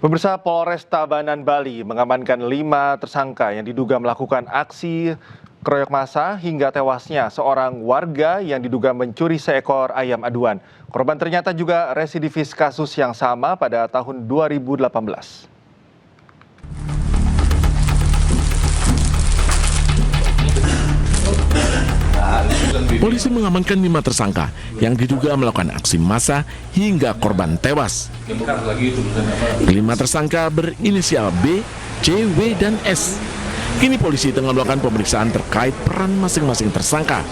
Pemirsa, Polres Tabanan, Bali mengamankan 5 tersangka yang diduga melakukan aksi keroyok massa hingga tewasnya seorang warga yang diduga mencuri seekor ayam aduan. Korban ternyata juga residivis kasus yang sama pada tahun 2018. Polisi mengamankan 5 tersangka yang diduga melakukan aksi massa hingga korban tewas. 5 tersangka berinisial B, C, W, dan S. Kini polisi tengah melakukan pemeriksaan terkait peran masing-masing tersangka.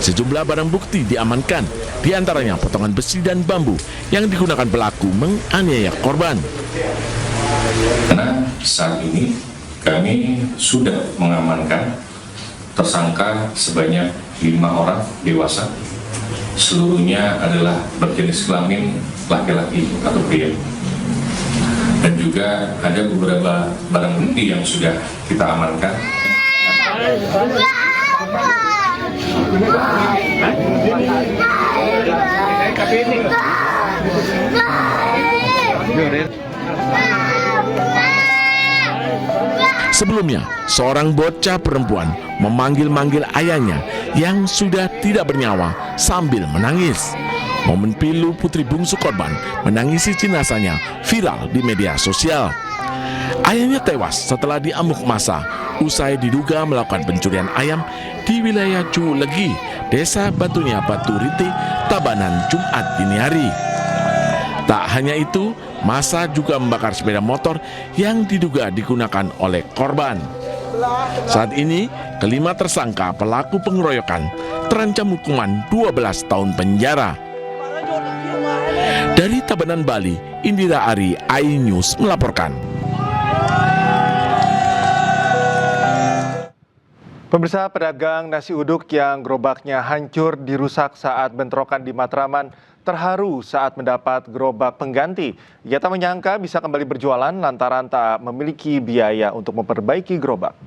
Sejumlah barang bukti diamankan, diantaranya potongan besi dan bambu yang digunakan pelaku menganiaya korban. Karena saat ini kami sudah mengamankan tersangka sebanyak 5 orang dewasa, seluruhnya adalah berjenis kelamin laki-laki atau pria. Dan juga ada beberapa barang bukti yang sudah kita amankan. Sebelumnya, seorang bocah perempuan memanggil-manggil ayahnya yang sudah tidak bernyawa sambil menangis. Momen pilu putri bungsu korban menangisi jenazahnya viral di media sosial. Ayahnya tewas setelah diamuk massa usai diduga melakukan pencurian ayam di wilayah Cuulegi, Desa Batunya Batu Rite, Tabanan, Jumat dini hari. Tak hanya itu, massa juga membakar sepeda motor yang diduga digunakan oleh korban. Saat ini, kelima tersangka pelaku pengeroyokan terancam hukuman 12 tahun penjara. Dari Tabanan, Bali, Indira Ari, iNews melaporkan. Pemirsa, pedagang nasi uduk yang gerobaknya hancur dirusak saat bentrokan di Matraman terharu saat mendapat gerobak pengganti. Ia tak menyangka bisa kembali berjualan lantaran tak memiliki biaya untuk memperbaiki gerobak.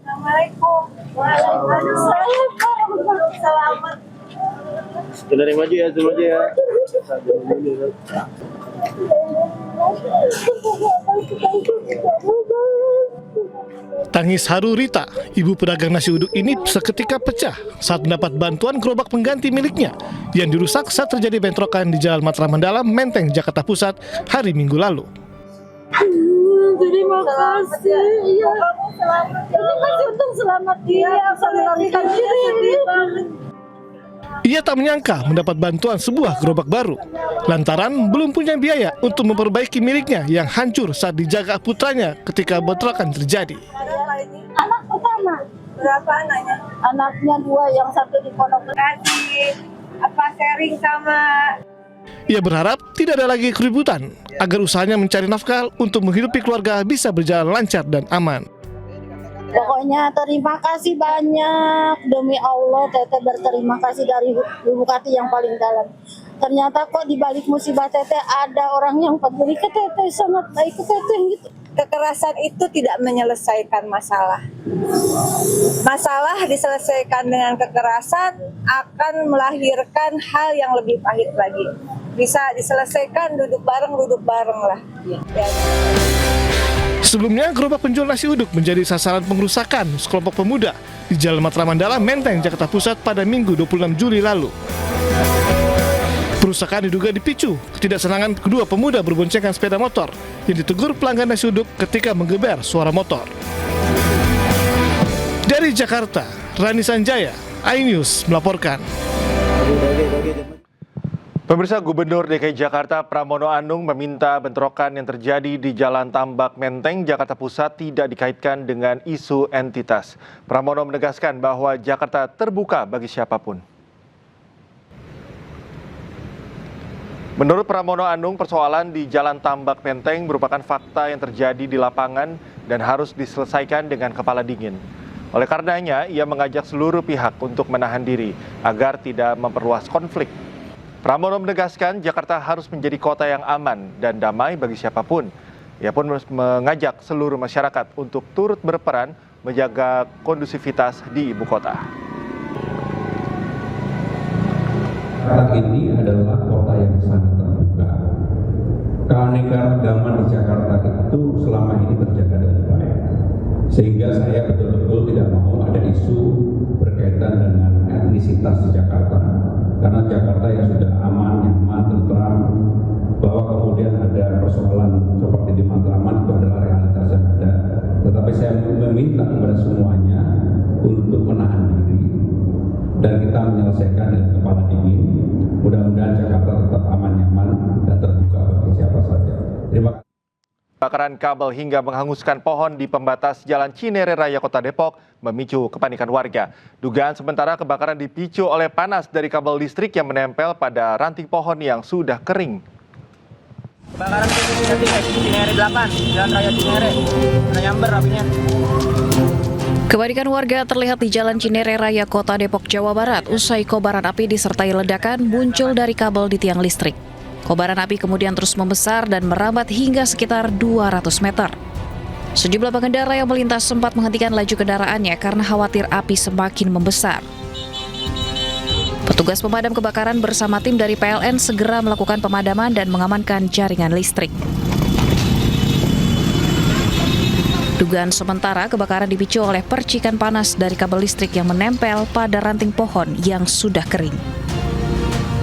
Assalamualaikum. Waalaikumsalam. Selamat. Terima maju ya, terima aja ya. Tangis haru Rita, ibu pedagang nasi uduk ini seketika pecah saat mendapat bantuan gerobak pengganti miliknya yang dirusak saat terjadi bentrokan di Jalan Matraman Dalam, Menteng, Jakarta Pusat hari Minggu lalu. Terima kasih. Iya. Terima kasih untuk selamat dia. Melarikan diri. Ia tak menyangka mendapat bantuan sebuah gerobak baru lantaran belum punya biaya untuk memperbaiki miliknya yang hancur saat dijaga putranya ketika bentrokan terjadi. Anak pertama. Berapa anaknya? Anaknya 2, yang satu di Pondok Kasih. Sharing sama. Ia berharap tidak ada lagi keributan agar usahanya mencari nafkah untuk menghidupi keluarga bisa berjalan lancar dan aman. Pokoknya terima kasih banyak, demi Allah Teteh berterima kasih dari lubuk hati yang paling dalam. Ternyata kok di balik musibah Teteh ada orang yang peduli ke Teteh, sangat baik ke Teteh gitu. Kekerasan itu tidak menyelesaikan masalah. Masalah diselesaikan dengan kekerasan akan melahirkan hal yang lebih pahit lagi. Bisa diselesaikan duduk bareng lah. Ya. Sebelumnya, gerobak penjual nasi uduk menjadi sasaran pengerusakan sekelompok pemuda di Jalan Matraman Dalam, Menteng, Jakarta Pusat pada Minggu 26 Juli lalu. Perusakan diduga dipicu ketidaksenangan kedua pemuda berboncengan sepeda motor yang ditegur pelanggan nasi uduk ketika menggeber suara motor. Dari Jakarta, Rani Sanjaya, iNews melaporkan. Pemirsa, Gubernur DKI Jakarta Pramono Anung meminta bentrokan yang terjadi di Jalan Tambak Menteng, Jakarta Pusat tidak dikaitkan dengan isu entitas. Pramono menegaskan bahwa Jakarta terbuka bagi siapapun. Menurut Pramono Anung, persoalan di Jalan Tambak Menteng merupakan fakta yang terjadi di lapangan dan harus diselesaikan dengan kepala dingin. Oleh karenanya, ia mengajak seluruh pihak untuk menahan diri agar tidak memperluas konflik. Pramono menegaskan Jakarta harus menjadi kota yang aman dan damai bagi siapapun. Ia pun mengajak seluruh masyarakat untuk turut berperan menjaga kondusivitas di ibu kota. Jakarta ini adalah kota yang sangat terbuka. keanekaragaman di Jakarta itu selama ini terjaga dengan baik. Sehingga saya betul-betul tidak mau ada isu berkaitan dengan etnisitas di Jakarta. Karena Jakarta yang sudah aman, nyaman, tentram, bahwa kemudian ada persoalan seperti di Matraman itu adalah realitas yang ada. Tetapi saya meminta kepada semuanya untuk menahan diri dan kita menyelesaikan dengan kepala dingin. Mudah-mudahan Jakarta tetap aman, nyaman, dan terbuka bagi siapa saja. Terima kasih. Kebakaran kabel hingga menghanguskan pohon di pembatas Jalan Cinere Raya Kota Depok memicu kepanikan warga. Dugaan sementara kebakaran dipicu oleh panas dari kabel listrik yang menempel pada ranting pohon yang sudah kering. Kebakaran di Cinere 8, Jalan Raya Cinere, nyamber apinya. Kepanikan warga terlihat di Jalan Cinere Raya Kota Depok, Jawa Barat. Usai kobaran api disertai ledakan muncul dari kabel di tiang listrik. Kobaran api kemudian terus membesar dan merambat hingga sekitar 200 meter. Sejumlah pengendara yang melintas sempat menghentikan laju kendaraannya karena khawatir api semakin membesar. Petugas pemadam kebakaran bersama tim dari PLN segera melakukan pemadaman dan mengamankan jaringan listrik. Dugaan sementara kebakaran dipicu oleh percikan panas dari kabel listrik yang menempel pada ranting pohon yang sudah kering.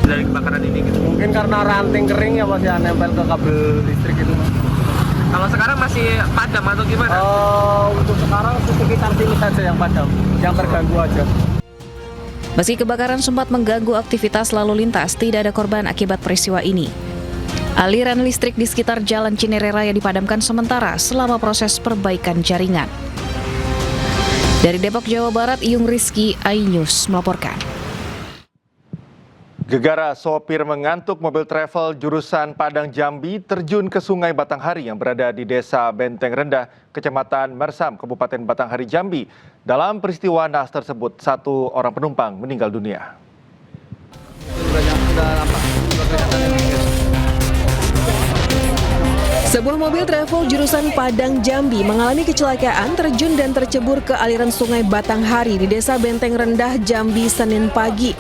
Dari kebakaran ini gitu. Mungkin karena ranting kering ya Mas ya, nempel ke kabel listrik itu Mas. Kalau sekarang masih padam atau gimana? Untuk sekarang sekitar sini saja yang padam, yang terganggu aja. Meski kebakaran sempat mengganggu aktivitas lalu lintas, tidak ada korban akibat peristiwa ini. Aliran listrik di sekitar Jalan Cinere Raya dipadamkan sementara selama proses perbaikan jaringan. Dari Depok, Jawa Barat, Iyung Rizky, iNews melaporkan. Gegara sopir mengantuk mobil travel jurusan Padang Jambi terjun ke Sungai Batanghari yang berada di Desa Benteng Rendah, Kecamatan Mersam, Kabupaten Batanghari, Jambi. Dalam peristiwa naas tersebut, 1 orang penumpang meninggal dunia. Sebuah mobil travel jurusan Padang Jambi mengalami kecelakaan terjun dan tercebur ke aliran Sungai Batanghari di Desa Benteng Rendah, Jambi, Senin pagi.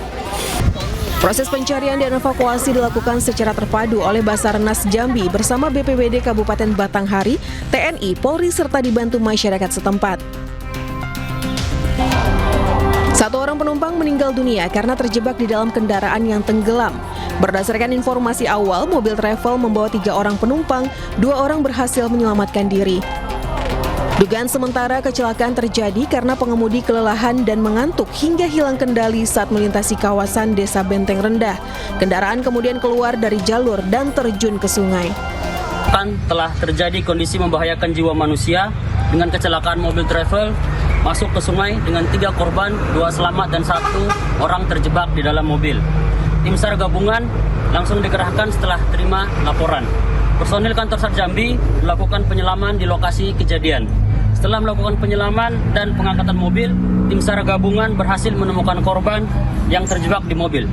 Proses pencarian dan evakuasi dilakukan secara terpadu oleh Basarnas Jambi bersama BPBD Kabupaten Batanghari, TNI, Polri, serta dibantu masyarakat setempat. 1 orang penumpang meninggal dunia karena terjebak di dalam kendaraan yang tenggelam. Berdasarkan informasi awal, mobil travel membawa 3 orang penumpang, 2 orang berhasil menyelamatkan diri. Dugaan sementara kecelakaan terjadi karena pengemudi kelelahan dan mengantuk hingga hilang kendali saat melintasi kawasan Desa Benteng Rendah. Kendaraan kemudian keluar dari jalur dan terjun ke sungai. Telah terjadi kondisi membahayakan jiwa manusia dengan kecelakaan mobil travel masuk ke sungai dengan 3 korban, 2 selamat dan 1 orang terjebak di dalam mobil. Tim SAR gabungan langsung dikerahkan setelah terima laporan. Personil kantor SAR Jambi melakukan penyelaman di lokasi kejadian. Setelah melakukan penyelaman dan pengangkatan mobil, tim SAR gabungan berhasil menemukan korban yang terjebak di mobil.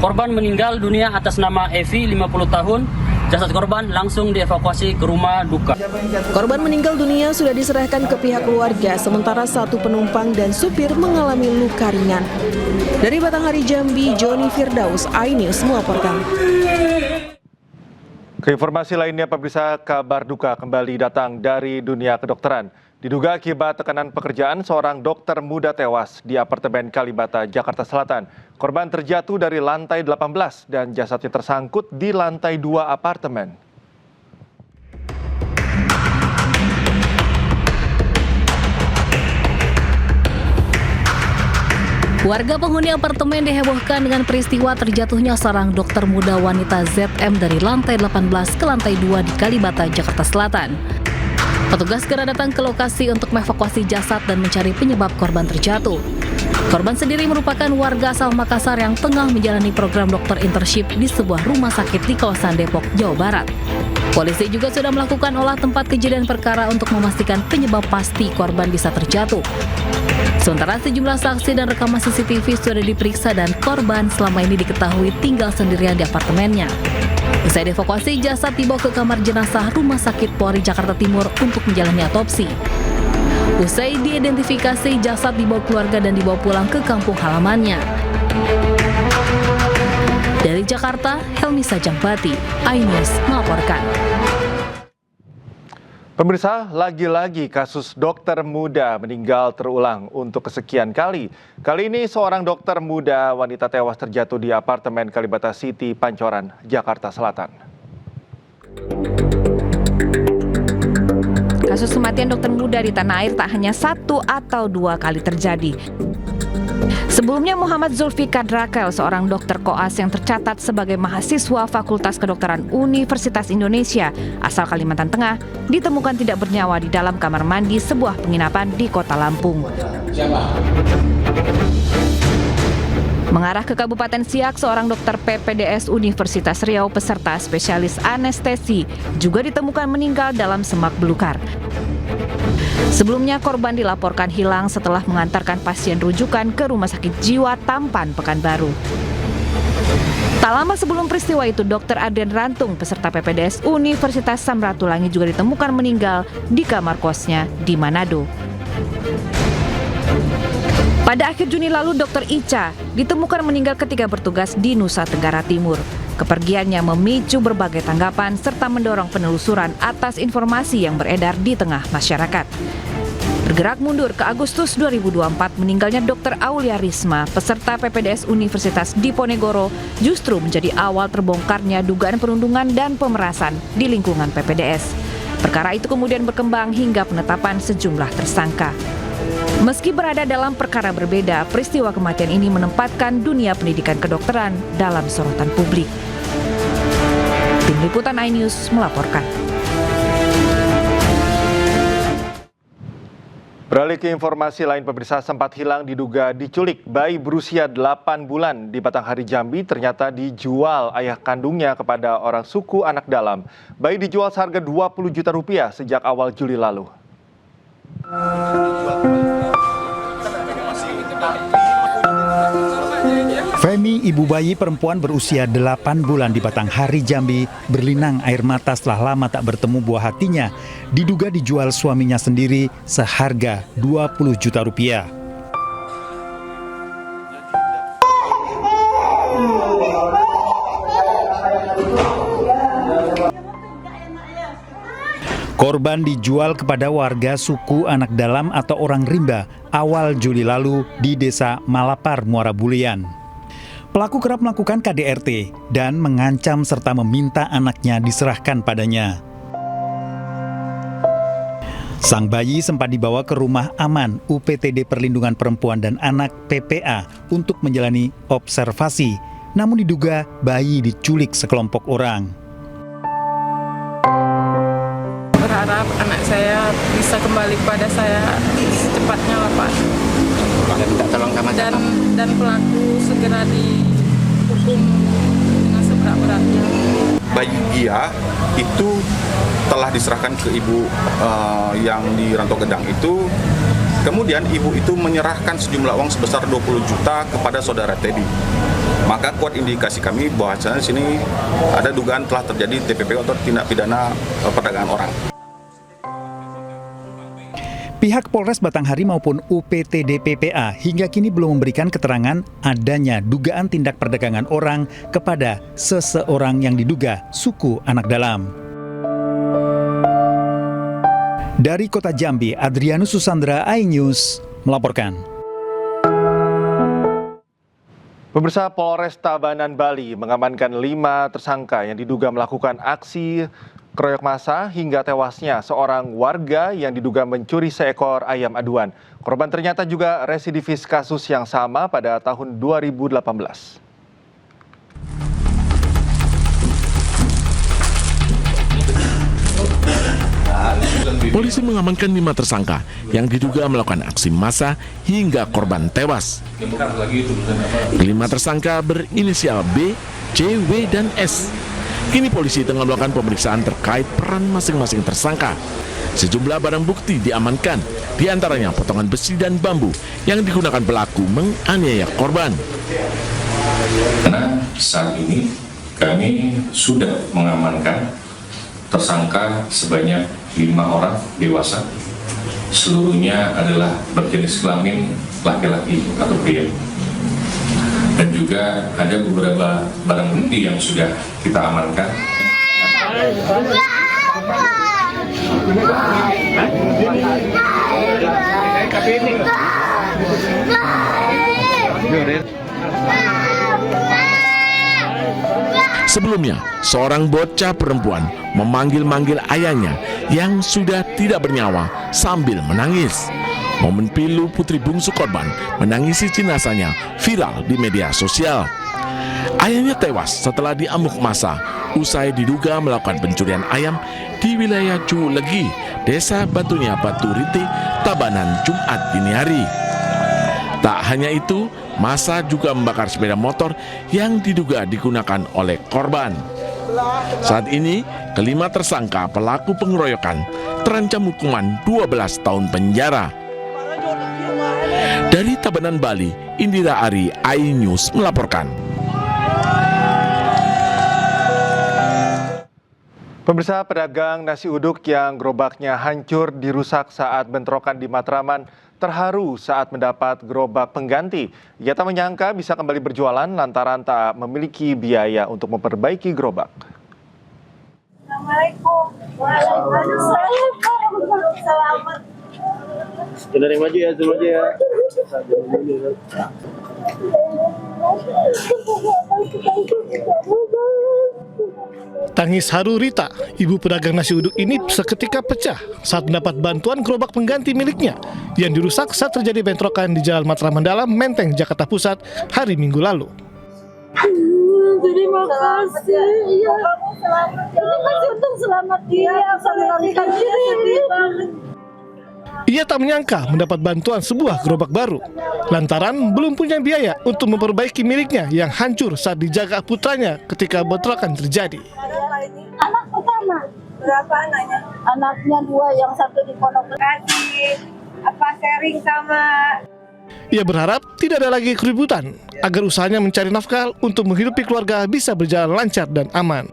Korban meninggal dunia atas nama Evi, 50 tahun. Jasad korban langsung dievakuasi ke rumah duka. Korban meninggal dunia sudah diserahkan ke pihak keluarga, sementara 1 penumpang dan supir mengalami luka ringan. Dari Batanghari, Jambi, Joni Firdaus, iNews melaporkan. Ke informasi lainnya, pemirsa, kabar duka kembali datang dari dunia kedokteran. Diduga akibat tekanan pekerjaan, seorang dokter muda tewas di apartemen Kalibata, Jakarta Selatan. Korban terjatuh dari lantai 18 dan jasadnya tersangkut di lantai 2 apartemen. Warga penghuni apartemen dihebohkan dengan peristiwa terjatuhnya seorang dokter muda wanita ZM dari lantai 18 ke lantai 2 di Kalibata, Jakarta Selatan. Petugas segera datang ke lokasi untuk mengevakuasi jasad dan mencari penyebab korban terjatuh. Korban sendiri merupakan warga asal Makassar yang tengah menjalani program dokter internship di sebuah rumah sakit di kawasan Depok, Jawa Barat. Polisi juga sudah melakukan olah tempat kejadian perkara untuk memastikan penyebab pasti korban bisa terjatuh. Sementara sejumlah saksi dan rekaman CCTV sudah diperiksa dan korban selama ini diketahui tinggal sendirian di apartemennya. Usai dievakuasi, jasad dibawa ke kamar jenazah Rumah Sakit Polri Jakarta Timur untuk menjalani otopsi. Usai diidentifikasi, jasad dibawa keluarga dan dibawa pulang ke kampung halamannya. Dari Jakarta, Helmi Sajangbati, iNews melaporkan. Pemirsa, lagi-lagi kasus dokter muda meninggal terulang untuk kesekian kali. Kali ini seorang dokter muda wanita tewas terjatuh di apartemen Kalibata City, Pancoran, Jakarta Selatan. Kasus kematian dokter muda di tanah air tak hanya 1 atau 2 kali terjadi. Sebelumnya Muhammad Zulfikar Drakel, seorang dokter koas yang tercatat sebagai mahasiswa Fakultas Kedokteran Universitas Indonesia asal Kalimantan Tengah, ditemukan tidak bernyawa di dalam kamar mandi sebuah penginapan di Kota Lampung. Mengarah ke Kabupaten Siak, seorang dokter PPDS Universitas Riau peserta spesialis anestesi juga ditemukan meninggal dalam semak belukar. Sebelumnya korban dilaporkan hilang setelah mengantarkan pasien rujukan ke Rumah Sakit Jiwa Tampan, Pekanbaru. Tak lama sebelum peristiwa itu, Dr. Adrian Rantung, peserta PPDS Universitas Samratulangi juga ditemukan meninggal di kamar kosnya di Manado. Pada akhir Juni lalu, Dr. Ica ditemukan meninggal ketika bertugas di Nusa Tenggara Timur. Kepergiannya memicu berbagai tanggapan serta mendorong penelusuran atas informasi yang beredar di tengah masyarakat. Bergerak mundur ke Agustus 2024, meninggalnya Dr. Aulia Risma, peserta PPDS Universitas Diponegoro, justru menjadi awal terbongkarnya dugaan perundungan dan pemerasan di lingkungan PPDS. Perkara itu kemudian berkembang hingga penetapan sejumlah tersangka. Meski berada dalam perkara berbeda, peristiwa kematian ini menempatkan dunia pendidikan kedokteran dalam sorotan publik. Tim Liputan iNews melaporkan. Beralih ke informasi lain, pemirsa, sempat hilang diduga diculik bayi berusia 8 bulan di Batanghari, Jambi ternyata dijual ayah kandungnya kepada orang suku anak dalam. Bayi dijual seharga 20 juta rupiah sejak awal Juli lalu. Femi, ibu bayi perempuan berusia 8 bulan di Batanghari, Jambi, berlinang air mata setelah lama tak bertemu buah hatinya, diduga dijual suaminya sendiri seharga 20 juta rupiah. Korban dijual kepada warga suku anak dalam atau orang rimba awal Juli lalu di Desa Malapar, Muara Bulian. Pelaku kerap melakukan KDRT dan mengancam serta meminta anaknya diserahkan padanya. Sang bayi sempat dibawa ke rumah aman UPTD Perlindungan Perempuan dan Anak PPA untuk menjalani observasi, namun diduga bayi diculik sekelompok orang. Berharap anak saya bisa kembali kepada saya secepatnya lah, Pak. Dan pelaku segera dihukum dengan seberat-beratnya. Bayi dia itu telah diserahkan ke ibu yang di Rantau Gedang itu. Kemudian ibu itu menyerahkan sejumlah uang sebesar 20 juta kepada saudara Teddy. Maka kuat indikasi kami bahwa di sini ada dugaan telah terjadi TPP atau tindak pidana perdagangan orang. Pihak Polres Batanghari maupun UPTD PPA hingga kini belum memberikan keterangan adanya dugaan tindak perdagangan orang kepada seseorang yang diduga suku anak dalam. Dari Kota Jambi, Adrianus Susandra, iNews melaporkan. Pemirsa, Polres Tabanan, Bali mengamankan 5 tersangka yang diduga melakukan aksi keroyok massa hingga tewasnya seorang warga yang diduga mencuri seekor ayam aduan. Korban ternyata juga residivis kasus yang sama pada tahun 2018. Polisi mengamankan 5 tersangka yang diduga melakukan aksi massa hingga korban tewas. 5 tersangka berinisial B, C, W, dan S. Kini polisi tengah melakukan pemeriksaan terkait peran masing-masing tersangka. Sejumlah barang bukti diamankan, diantaranya potongan besi dan bambu yang digunakan pelaku menganiaya korban. Karena saat ini kami sudah mengamankan tersangka sebanyak 5 orang dewasa. Seluruhnya adalah berjenis kelamin laki-laki atau pria. Dan dan juga ada beberapa barang bukti yang sudah kita amankan. Sebelumnya, seorang bocah perempuan memanggil-manggil ayahnya yang sudah tidak bernyawa sambil menangis. Momen pilu putri bungsu korban menangisi jenazahnya viral di media sosial. Ayahnya tewas setelah diamuk massa usai diduga melakukan pencurian ayam di wilayah Culegi, Desa Batunya Baturiti, Tabanan, Jumat dini hari. Tak hanya itu, massa juga membakar sepeda motor yang diduga digunakan oleh korban. Saat ini, kelima tersangka pelaku pengeroyokan terancam hukuman 12 tahun penjara. Dari Tabanan, Bali, Indira Ari, iNews melaporkan. Pemirsa, pedagang nasi uduk yang gerobaknya hancur dirusak saat bentrokan di Matraman terharu saat mendapat gerobak pengganti. Ia tak menyangka bisa kembali berjualan lantaran tak memiliki biaya untuk memperbaiki gerobak. Assalamualaikum. Waalaikumsalam. Selamat. Dari maju ya, zoom aja ya. Tangis haru Rita, ibu pedagang nasi uduk ini seketika pecah saat mendapat bantuan gerobak pengganti miliknya yang dirusak saat terjadi bentrokan di Jalan Matraman Dalam, Menteng, Jakarta Pusat hari Minggu lalu. Terima kasih. Iya. Terima kasih untuk selamat dia. Selamatkan diri. Ia tak menyangka mendapat bantuan sebuah gerobak baru lantaran belum punya biaya untuk memperbaiki miliknya yang hancur saat dijaga putranya ketika bentrokan terjadi. Anak pertama. Berapa anaknya? Anaknya 2, yang satu di Pondok Kasih. Apa sharing sama. Ia berharap tidak ada lagi keributan agar usahanya mencari nafkah untuk menghidupi keluarga bisa berjalan lancar dan aman.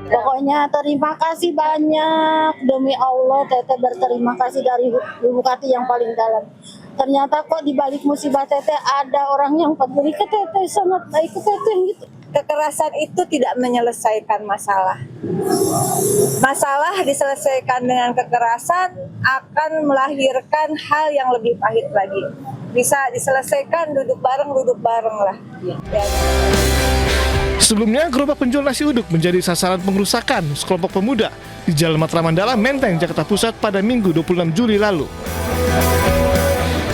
Pokoknya terima kasih banyak, demi Allah Teteh berterima kasih dari lubuk hati yang paling dalam. Ternyata kok di balik musibah Teteh ada orang yang peduli ke Teteh, sangat baik ke Teteh gitu. Kekerasan itu tidak menyelesaikan masalah. Masalah diselesaikan dengan kekerasan akan melahirkan hal yang lebih pahit lagi. Bisa diselesaikan duduk bareng lah. Ya. Sebelumnya, gerobak penjual nasi uduk menjadi sasaran pengerusakan sekelompok pemuda di Jalan Matraman Dalam, Menteng, Jakarta Pusat pada Minggu 26 Juli lalu.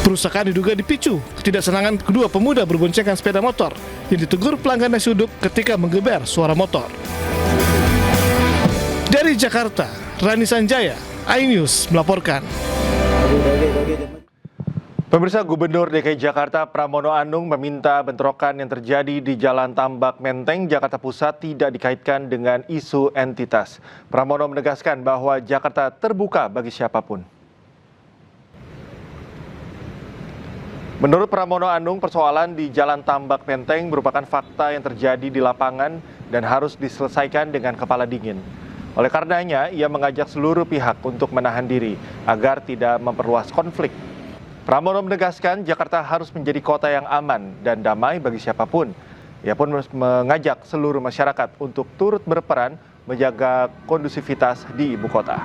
Perusakan diduga dipicu ketidaksenangan kedua pemuda berboncengan sepeda motor yang ditegur pelanggan nasi uduk ketika menggeber suara motor. Dari Jakarta, Rani Sanjaya, iNews melaporkan. Pemirsa, Gubernur DKI Jakarta Pramono Anung meminta bentrokan yang terjadi di Jalan Tambak Menteng, Jakarta Pusat tidak dikaitkan dengan isu entitas. Pramono menegaskan bahwa Jakarta terbuka bagi siapapun. Menurut Pramono Anung, persoalan di Jalan Tambak Menteng merupakan fakta yang terjadi di lapangan dan harus diselesaikan dengan kepala dingin. Oleh karenanya, ia mengajak seluruh pihak untuk menahan diri agar tidak memperluas konflik. Pramono menegaskan Jakarta harus menjadi kota yang aman dan damai bagi siapapun. Ia pun mengajak seluruh masyarakat untuk turut berperan menjaga kondusivitas di ibu kota.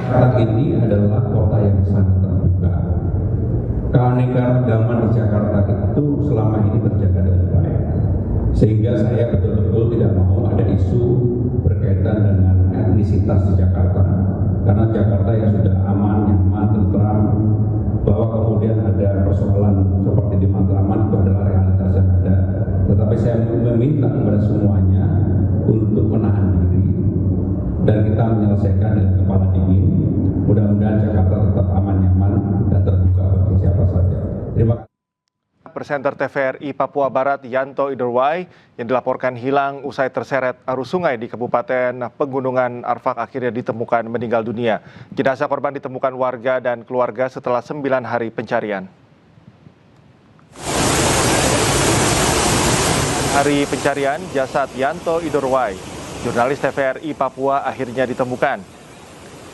Jakarta ini adalah kota yang sangat terbuka. Keanekaragaman di Jakarta itu selama ini terjaga dengan baik. Sehingga saya betul-betul tidak mau ada isu berkaitan dengan etnisitas di Jakarta. Karena Jakarta yang sudah aman, nyaman, tentram, bahwa kemudian ada persoalan seperti di Matraman itu adalah realitas yang ada. Tetapi saya meminta kepada semuanya untuk menahan diri dan kita menyelesaikan dengan kepala dingin. Mudah-mudahan Jakarta tetap aman, nyaman, dan terbuka bagi siapa saja. Terima kasih. Presenter TVRI Papua Barat Yanto Idorwai yang dilaporkan hilang usai terseret arus sungai di Kabupaten Pegunungan Arfak akhirnya ditemukan meninggal dunia. Jenazah korban ditemukan warga dan keluarga setelah 9 hari pencarian. Hari pencarian jasad Yanto Idorwai, jurnalis TVRI Papua akhirnya ditemukan.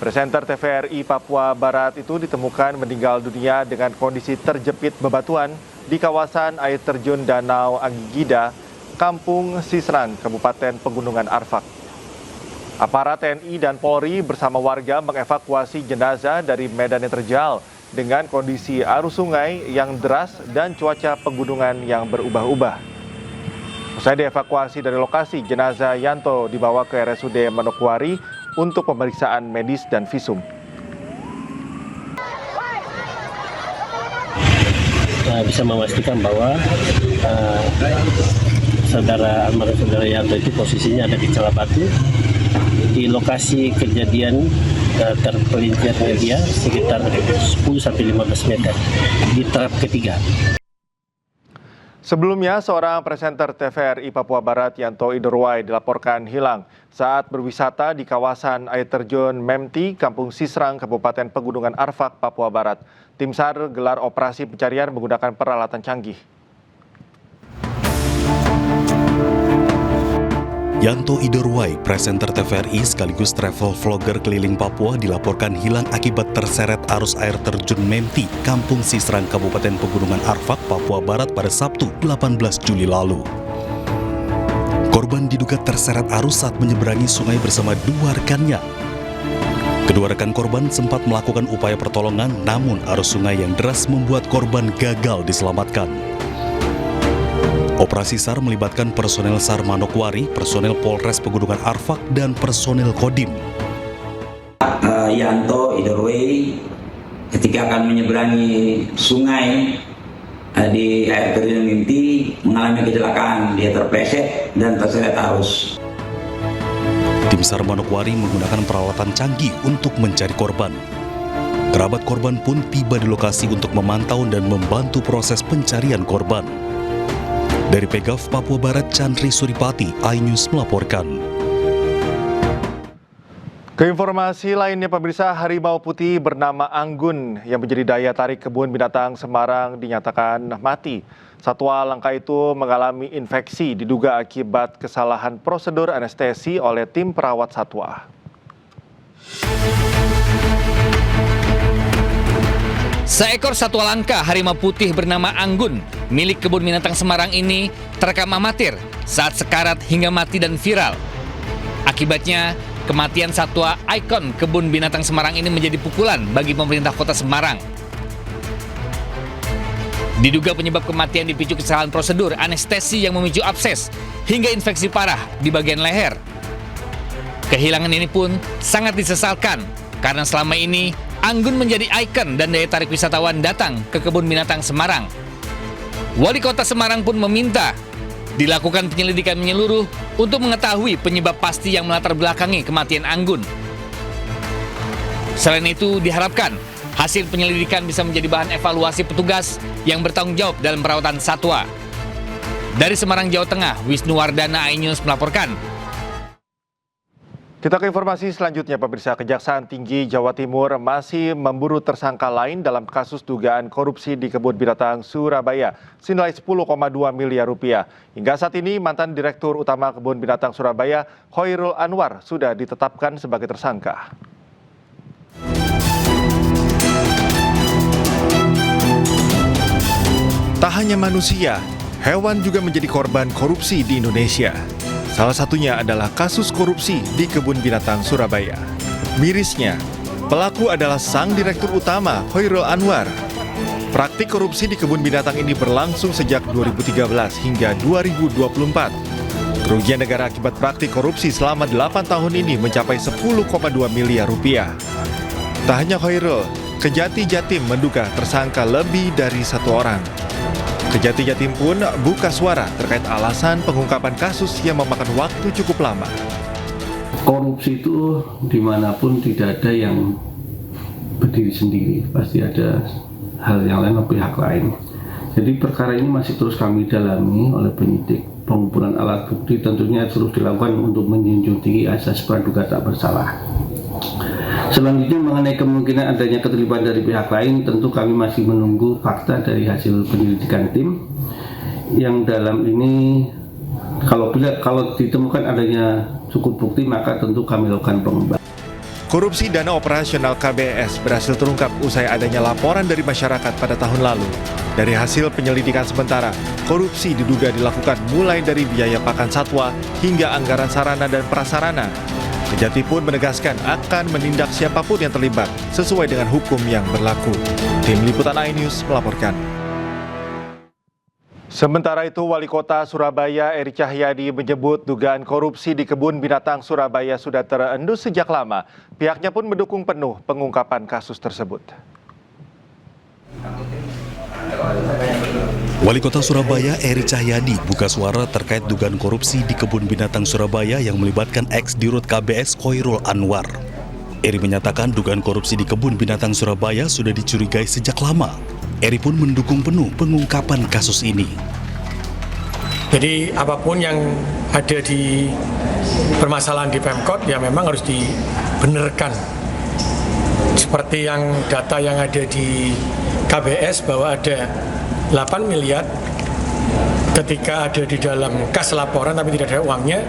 Presenter TVRI Papua Barat itu ditemukan meninggal dunia dengan kondisi terjepit bebatuan di kawasan air terjun Danau Agigida, Kampung Sisran, Kabupaten Pegunungan Arfak. Aparat TNI dan Polri bersama warga mengevakuasi jenazah dari medan yang terjal dengan kondisi arus sungai yang deras dan cuaca pegunungan yang berubah-ubah. Usai dievakuasi dari lokasi, jenazah Yanto dibawa ke RSUD Manokwari untuk pemeriksaan medis dan visum. Bisa memastikan bahwa almarhum saudara Yanto itu posisinya ada di Calabatu. Di lokasi kejadian terpelincirnya dia sekitar 10-15 meter di trap ketiga. Sebelumnya, seorang presenter TVRI Papua Barat, Yanto Idorwai, dilaporkan hilang saat berwisata di kawasan air terjun Memti, Kampung Sisrang, Kabupaten Pegunungan Arfak, Papua Barat. Tim SAR gelar operasi pencarian menggunakan peralatan canggih. Yanto Idorwai, presenter TVRI sekaligus travel vlogger keliling Papua, dilaporkan hilang akibat terseret arus air terjun Memti, Kampung Sisrang, Kabupaten Pegunungan Arfak, Papua Barat pada Sabtu 18 Juli lalu. Korban diduga terseret arus saat menyeberangi sungai bersama dua rekannya. Kedua rekan korban sempat melakukan upaya pertolongan, namun arus sungai yang deras membuat korban gagal diselamatkan. Operasi SAR melibatkan personel SAR Manokwari, personel Polres Pegunungan Arfak, dan personel Kodim. Yanto Idorwai ketika akan menyeberangi sungai di air terjun Memti mengalami kecelakaan, dia terpleset dan terseret arus. Tim SAR Manokwari menggunakan peralatan canggih untuk mencari korban. Kerabat korban pun tiba di lokasi untuk memantau dan membantu proses pencarian korban. Dari Pegav Papua Barat, Chandri Suripati, iNews melaporkan. Keinformasi lainnya, pemirsa, harimau putih bernama Anggun yang menjadi daya tarik kebun binatang Semarang dinyatakan mati. Satwa langka itu mengalami infeksi diduga akibat kesalahan prosedur anestesi oleh tim perawat satwa. Seekor satwa langka harimau putih bernama Anggun milik kebun binatang Semarang ini terekam amatir saat sekarat hingga mati dan viral. Akibatnya, kematian satwa ikon kebun binatang Semarang ini menjadi pukulan bagi pemerintah kota Semarang. Diduga penyebab kematian dipicu kesalahan prosedur anestesi yang memicu abses hingga infeksi parah di bagian leher. Kehilangan ini pun sangat disesalkan karena selama ini Anggun menjadi ikon dan daya tarik wisatawan datang ke kebun binatang Semarang. Wali Kota Semarang pun meminta dilakukan penyelidikan menyeluruh untuk mengetahui penyebab pasti yang melatar belakangi kematian Anggun. Selain itu, diharapkan hasil penyelidikan bisa menjadi bahan evaluasi petugas yang bertanggung jawab dalam perawatan satwa. Dari Semarang, Jawa Tengah, Wisnu Wardana, iNews melaporkan. Kita ke informasi selanjutnya, pemirsa. Kejaksaan Tinggi Jawa Timur masih memburu tersangka lain dalam kasus dugaan korupsi di kebun binatang Surabaya senilai 10,2 miliar rupiah. Hingga saat ini, mantan Direktur Utama Kebun Binatang Surabaya, Khairul Anwar, sudah ditetapkan sebagai tersangka. Tak hanya manusia, hewan juga menjadi korban korupsi di Indonesia. Salah satunya adalah kasus korupsi di Kebun Binatang Surabaya. Mirisnya, pelaku adalah sang Direktur Utama, Khairul Anwar. Praktik korupsi di kebun binatang ini berlangsung sejak 2013 hingga 2024. Kerugian negara akibat praktik korupsi selama 8 tahun ini mencapai 10,2 miliar rupiah. Tak hanya Khairul, Kejati Jatim menduga tersangka lebih dari satu orang. Kejati Jatim pun buka suara terkait alasan pengungkapan kasus yang memakan waktu cukup lama. Korupsi itu dimanapun tidak ada yang berdiri sendiri, pasti ada hal yang lain atau pihak lain. Jadi perkara ini masih terus kami dalami oleh penyidik. Pengumpulan alat bukti tentunya terus dilakukan untuk menjunjung tinggi asas praduga tak bersalah. Selanjutnya mengenai kemungkinan adanya keterlibatan dari pihak lain, tentu kami masih menunggu fakta dari hasil penyelidikan tim. Yang dalam ini kalau ditemukan adanya cukup bukti, maka tentu kami lakukan pengembangan. Korupsi dana operasional KBS berhasil terungkap usai adanya laporan dari masyarakat pada tahun lalu. Dari hasil penyelidikan sementara, korupsi diduga dilakukan mulai dari biaya pakan satwa hingga anggaran sarana dan prasarana. Kejati pun menegaskan akan menindak siapapun yang terlibat sesuai dengan hukum yang berlaku. Tim Liputan iNews melaporkan. Sementara itu, Wali Kota Surabaya Eri Cahyadi menyebut dugaan korupsi di Kebun Binatang Surabaya sudah terendus sejak lama. Pihaknya pun mendukung penuh pengungkapan kasus tersebut. Wali Kota Surabaya Eri Cahyadi buka suara terkait dugaan korupsi di Kebun Binatang Surabaya yang melibatkan ex-Dirut KBS Khoirul Anwar. Eri menyatakan dugaan korupsi di Kebun Binatang Surabaya sudah dicurigai sejak lama. Eri pun mendukung penuh pengungkapan kasus ini. Jadi apapun yang ada di permasalahan di Pemkot ya memang harus dibenarkan. Seperti yang data yang ada di KBS bahwa ada 8 miliar ketika ada di dalam kas laporan tapi tidak ada uangnya,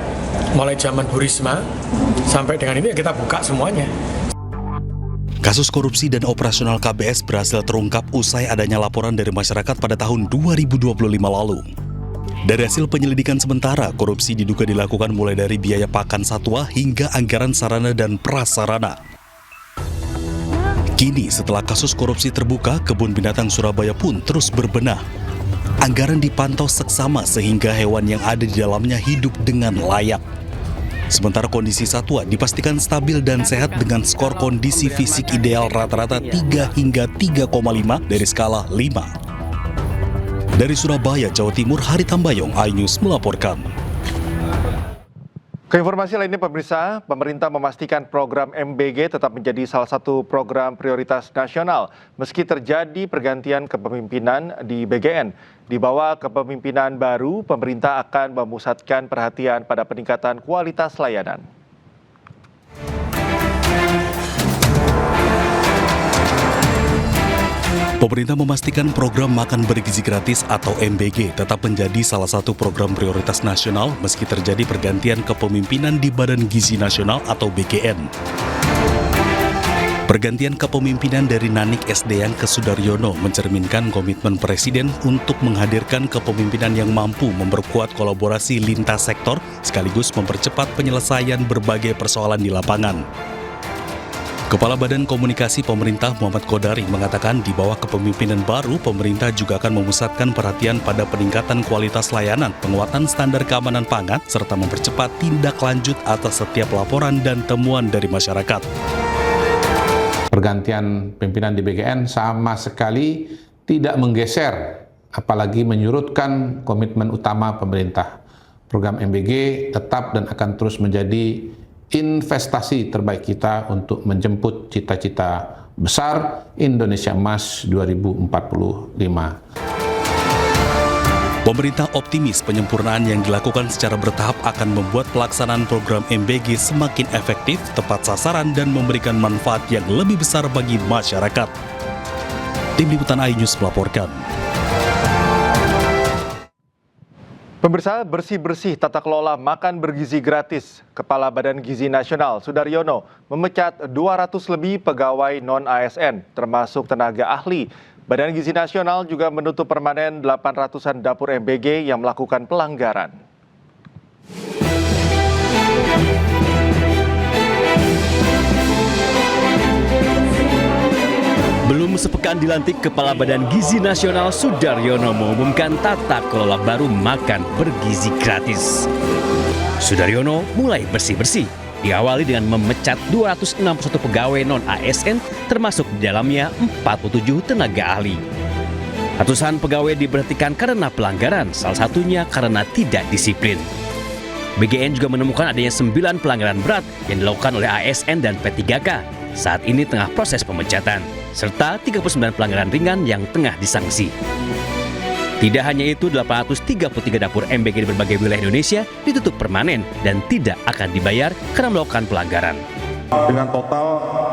mulai zaman Bu Risma sampai dengan ini kita buka semuanya. Kasus korupsi dan operasional KBS berhasil terungkap usai adanya laporan dari masyarakat pada tahun 2025 lalu. Dari hasil penyelidikan sementara, korupsi diduga dilakukan mulai dari biaya pakan satwa hingga anggaran sarana dan prasarana. Kini setelah kasus korupsi terbuka, Kebun Binatang Surabaya pun terus berbenah. Anggaran dipantau seksama sehingga hewan yang ada di dalamnya hidup dengan layak. Sementara kondisi satwa dipastikan stabil dan sehat dengan skor kondisi fisik ideal rata-rata 3 hingga 3,5 dari skala 5. Dari Surabaya, Jawa Timur, Hari Tambayong, iNews melaporkan. Keinformasi lainnya pemirsa, pemerintah memastikan program MBG tetap menjadi salah satu program prioritas nasional meski terjadi pergantian kepemimpinan di BGN. Di bawah kepemimpinan baru, pemerintah akan memusatkan perhatian pada peningkatan kualitas layanan. Pemerintah memastikan program makan bergizi gratis atau MBG tetap menjadi salah satu program prioritas nasional meski terjadi pergantian kepemimpinan di Badan Gizi Nasional atau BGN. Pergantian kepemimpinan dari Nanik Sdn ke Sudaryono mencerminkan komitmen Presiden untuk menghadirkan kepemimpinan yang mampu memperkuat kolaborasi lintas sektor sekaligus mempercepat penyelesaian berbagai persoalan di lapangan. Kepala Badan Komunikasi Pemerintah Muhammad Kodari mengatakan di bawah kepemimpinan baru, pemerintah juga akan memusatkan perhatian pada peningkatan kualitas layanan, penguatan standar keamanan pangan, serta mempercepat tindak lanjut atas setiap laporan dan temuan dari masyarakat. Pergantian pimpinan di BGN sama sekali tidak menggeser, apalagi menyurutkan komitmen utama pemerintah. Program MBG tetap dan akan terus menjadi investasi terbaik kita untuk menjemput cita-cita besar Indonesia Emas 2045. Pemerintah optimis penyempurnaan yang dilakukan secara bertahap akan membuat pelaksanaan program MBG semakin efektif, tepat sasaran, dan memberikan manfaat yang lebih besar bagi masyarakat. Tim Liputan iNews melaporkan. Pemirsa, bersih-bersih tata kelola makan bergizi gratis. Kepala Badan Gizi Nasional Sudaryono memecat 200 lebih pegawai non-ASN, termasuk tenaga ahli. Badan Gizi Nasional juga menutup permanen 800-an dapur MBG yang melakukan pelanggaran. Belum sepekan dilantik, Kepala Badan Gizi Nasional Sudaryono mengumumkan tata kelola baru makan bergizi gratis. Sudaryono mulai bersih-bersih, diawali dengan memecat 261 pegawai non-ASN, termasuk di dalamnya 47 tenaga ahli. Ratusan pegawai diberhentikan karena pelanggaran, salah satunya karena tidak disiplin. BGN juga menemukan adanya 9 pelanggaran berat yang dilakukan oleh ASN dan P3K. Saat ini tengah proses pemecatan, serta 39 pelanggaran ringan yang tengah disangsi. Tidak hanya itu, 833 dapur MBG di berbagai wilayah Indonesia ditutup permanen dan tidak akan dibayar karena melakukan pelanggaran. Dengan total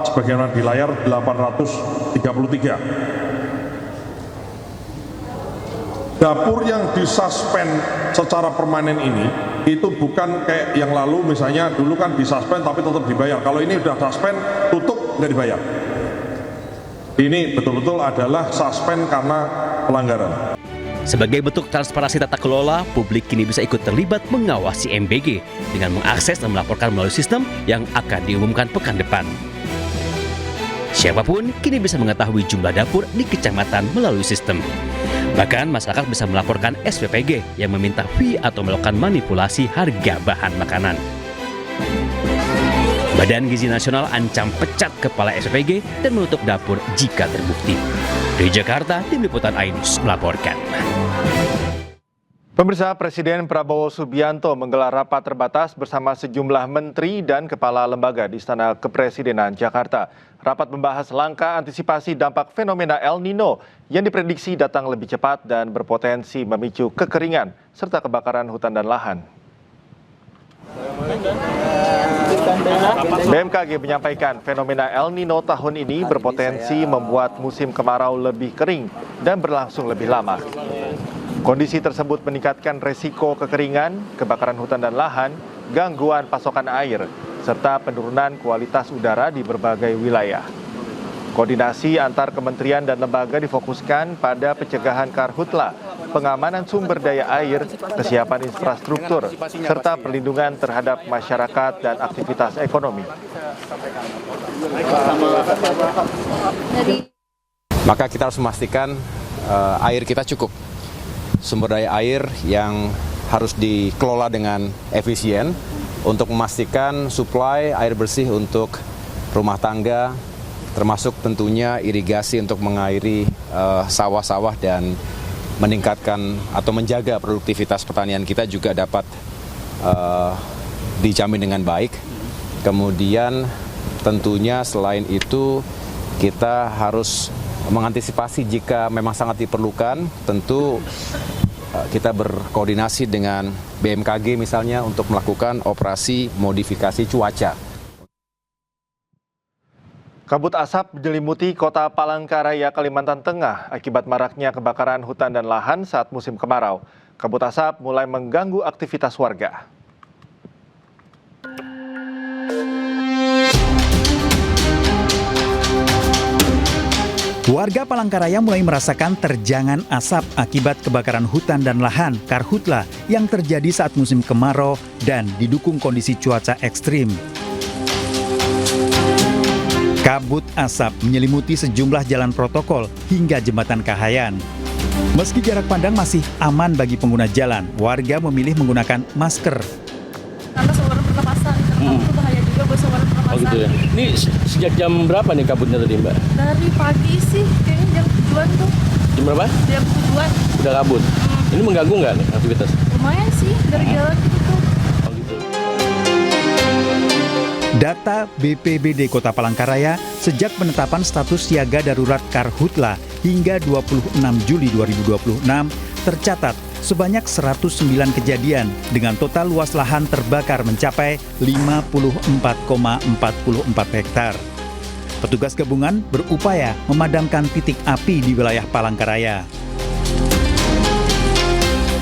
sebagaimana di layar 833. Dapur yang disuspend secara permanen ini itu bukan kayak yang lalu misalnya dulu kan disuspend tapi tetap dibayar. Kalau ini udah suspend, tutup nggak dibayar. Ini betul-betul adalah suspend karena pelanggaran. Sebagai bentuk transparansi tata kelola, publik kini bisa ikut terlibat mengawasi MBG dengan mengakses dan melaporkan melalui sistem yang akan diumumkan pekan depan. Siapapun kini bisa mengetahui jumlah dapur di kecamatan melalui sistem. Bahkan masyarakat bisa melaporkan SPPG yang meminta fee atau melakukan manipulasi harga bahan makanan. Badan Gizi Nasional ancam pecat kepala SPPG dan menutup dapur jika terbukti. Dari Jakarta, Tim Liputan iNews melaporkan. Pemirsa, Presiden Prabowo Subianto menggelar rapat terbatas bersama sejumlah menteri dan kepala lembaga di Istana Kepresidenan Jakarta. Rapat membahas langkah antisipasi dampak fenomena El Nino yang diprediksi datang lebih cepat dan berpotensi memicu kekeringan serta kebakaran hutan dan lahan. BMKG menyampaikan fenomena El Nino tahun ini berpotensi membuat musim kemarau lebih kering dan berlangsung lebih lama. Kondisi tersebut meningkatkan resiko kekeringan, kebakaran hutan dan lahan, gangguan pasokan air, serta penurunan kualitas udara di berbagai wilayah. Koordinasi antar kementerian dan lembaga difokuskan pada pencegahan karhutla, pengamanan sumber daya air, kesiapan infrastruktur, serta perlindungan terhadap masyarakat dan aktivitas ekonomi. Maka kita harus memastikan air kita cukup. Sumber daya air yang harus dikelola dengan efisien untuk memastikan suplai air bersih untuk rumah tangga, termasuk tentunya irigasi untuk mengairi sawah-sawah dan meningkatkan atau menjaga produktivitas pertanian kita juga dapat dijamin dengan baik. Kemudian tentunya selain itu kita harus mengantisipasi jika memang sangat diperlukan, tentu kita berkoordinasi dengan BMKG misalnya untuk melakukan operasi modifikasi cuaca. Kabut asap menyelimuti kota Palangkaraya, Kalimantan Tengah akibat maraknya kebakaran hutan dan lahan saat musim kemarau. Kabut asap mulai mengganggu aktivitas warga. Warga Palangkaraya mulai merasakan terjangan asap akibat kebakaran hutan dan lahan karhutla yang terjadi saat musim kemarau dan didukung kondisi cuaca ekstrim. Kabut asap menyelimuti sejumlah jalan protokol hingga jembatan Kahayan. Meski jarak pandang masih aman bagi pengguna jalan, warga memilih menggunakan masker. Karena saluran pernapasan, itu bahaya juga buat saluran pernapasan. Oh gitu ya. Ini sejak jam berapa nih kabutnya tadi, Mbak? Dari pagi sih, kayaknya jam 7-an tuh. Jam berapa? Jam 7-an. Udah kabut. Ini mengganggu nggak nih aktivitas? Lumayan sih, dari jalan gitu tuh. Oh gitu. Data BPBD Kota Palangkaraya sejak penetapan status siaga darurat karhutla hingga 26 Juli 2026 tercatat sebanyak 109 kejadian dengan total luas lahan terbakar mencapai 54,44 hektar. Petugas gabungan berupaya memadamkan titik api di wilayah Palangkaraya.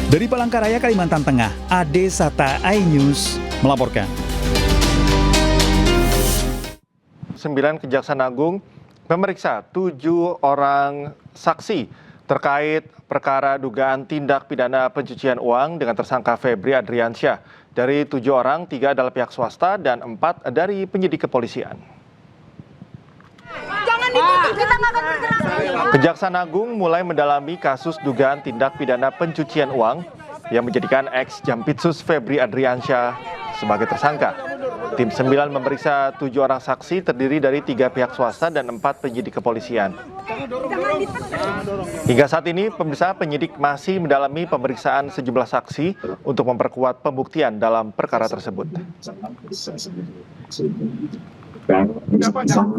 Dari Palangkaraya, Kalimantan Tengah, Ade Sata iNews melaporkan. 9 Kejaksaan Agung memeriksa 7 orang saksi terkait perkara dugaan tindak pidana pencucian uang dengan tersangka Febri Adriansyah. Dari 7 orang, 3 adalah pihak swasta dan 4 dari penyidik kepolisian. Jangan ditutup, kita nggak akan bergerak. Kejaksaan Agung mulai mendalami kasus dugaan tindak pidana pencucian uang yang menjadikan ex-Jampitsus Febri Adriansyah sebagai tersangka. Tim 9 memeriksa 7 orang saksi terdiri dari 3 pihak swasta dan 4 penyidik kepolisian. Hingga saat ini, pemirsa, penyidik masih mendalami pemeriksaan sejumlah saksi untuk memperkuat pembuktian dalam perkara tersebut.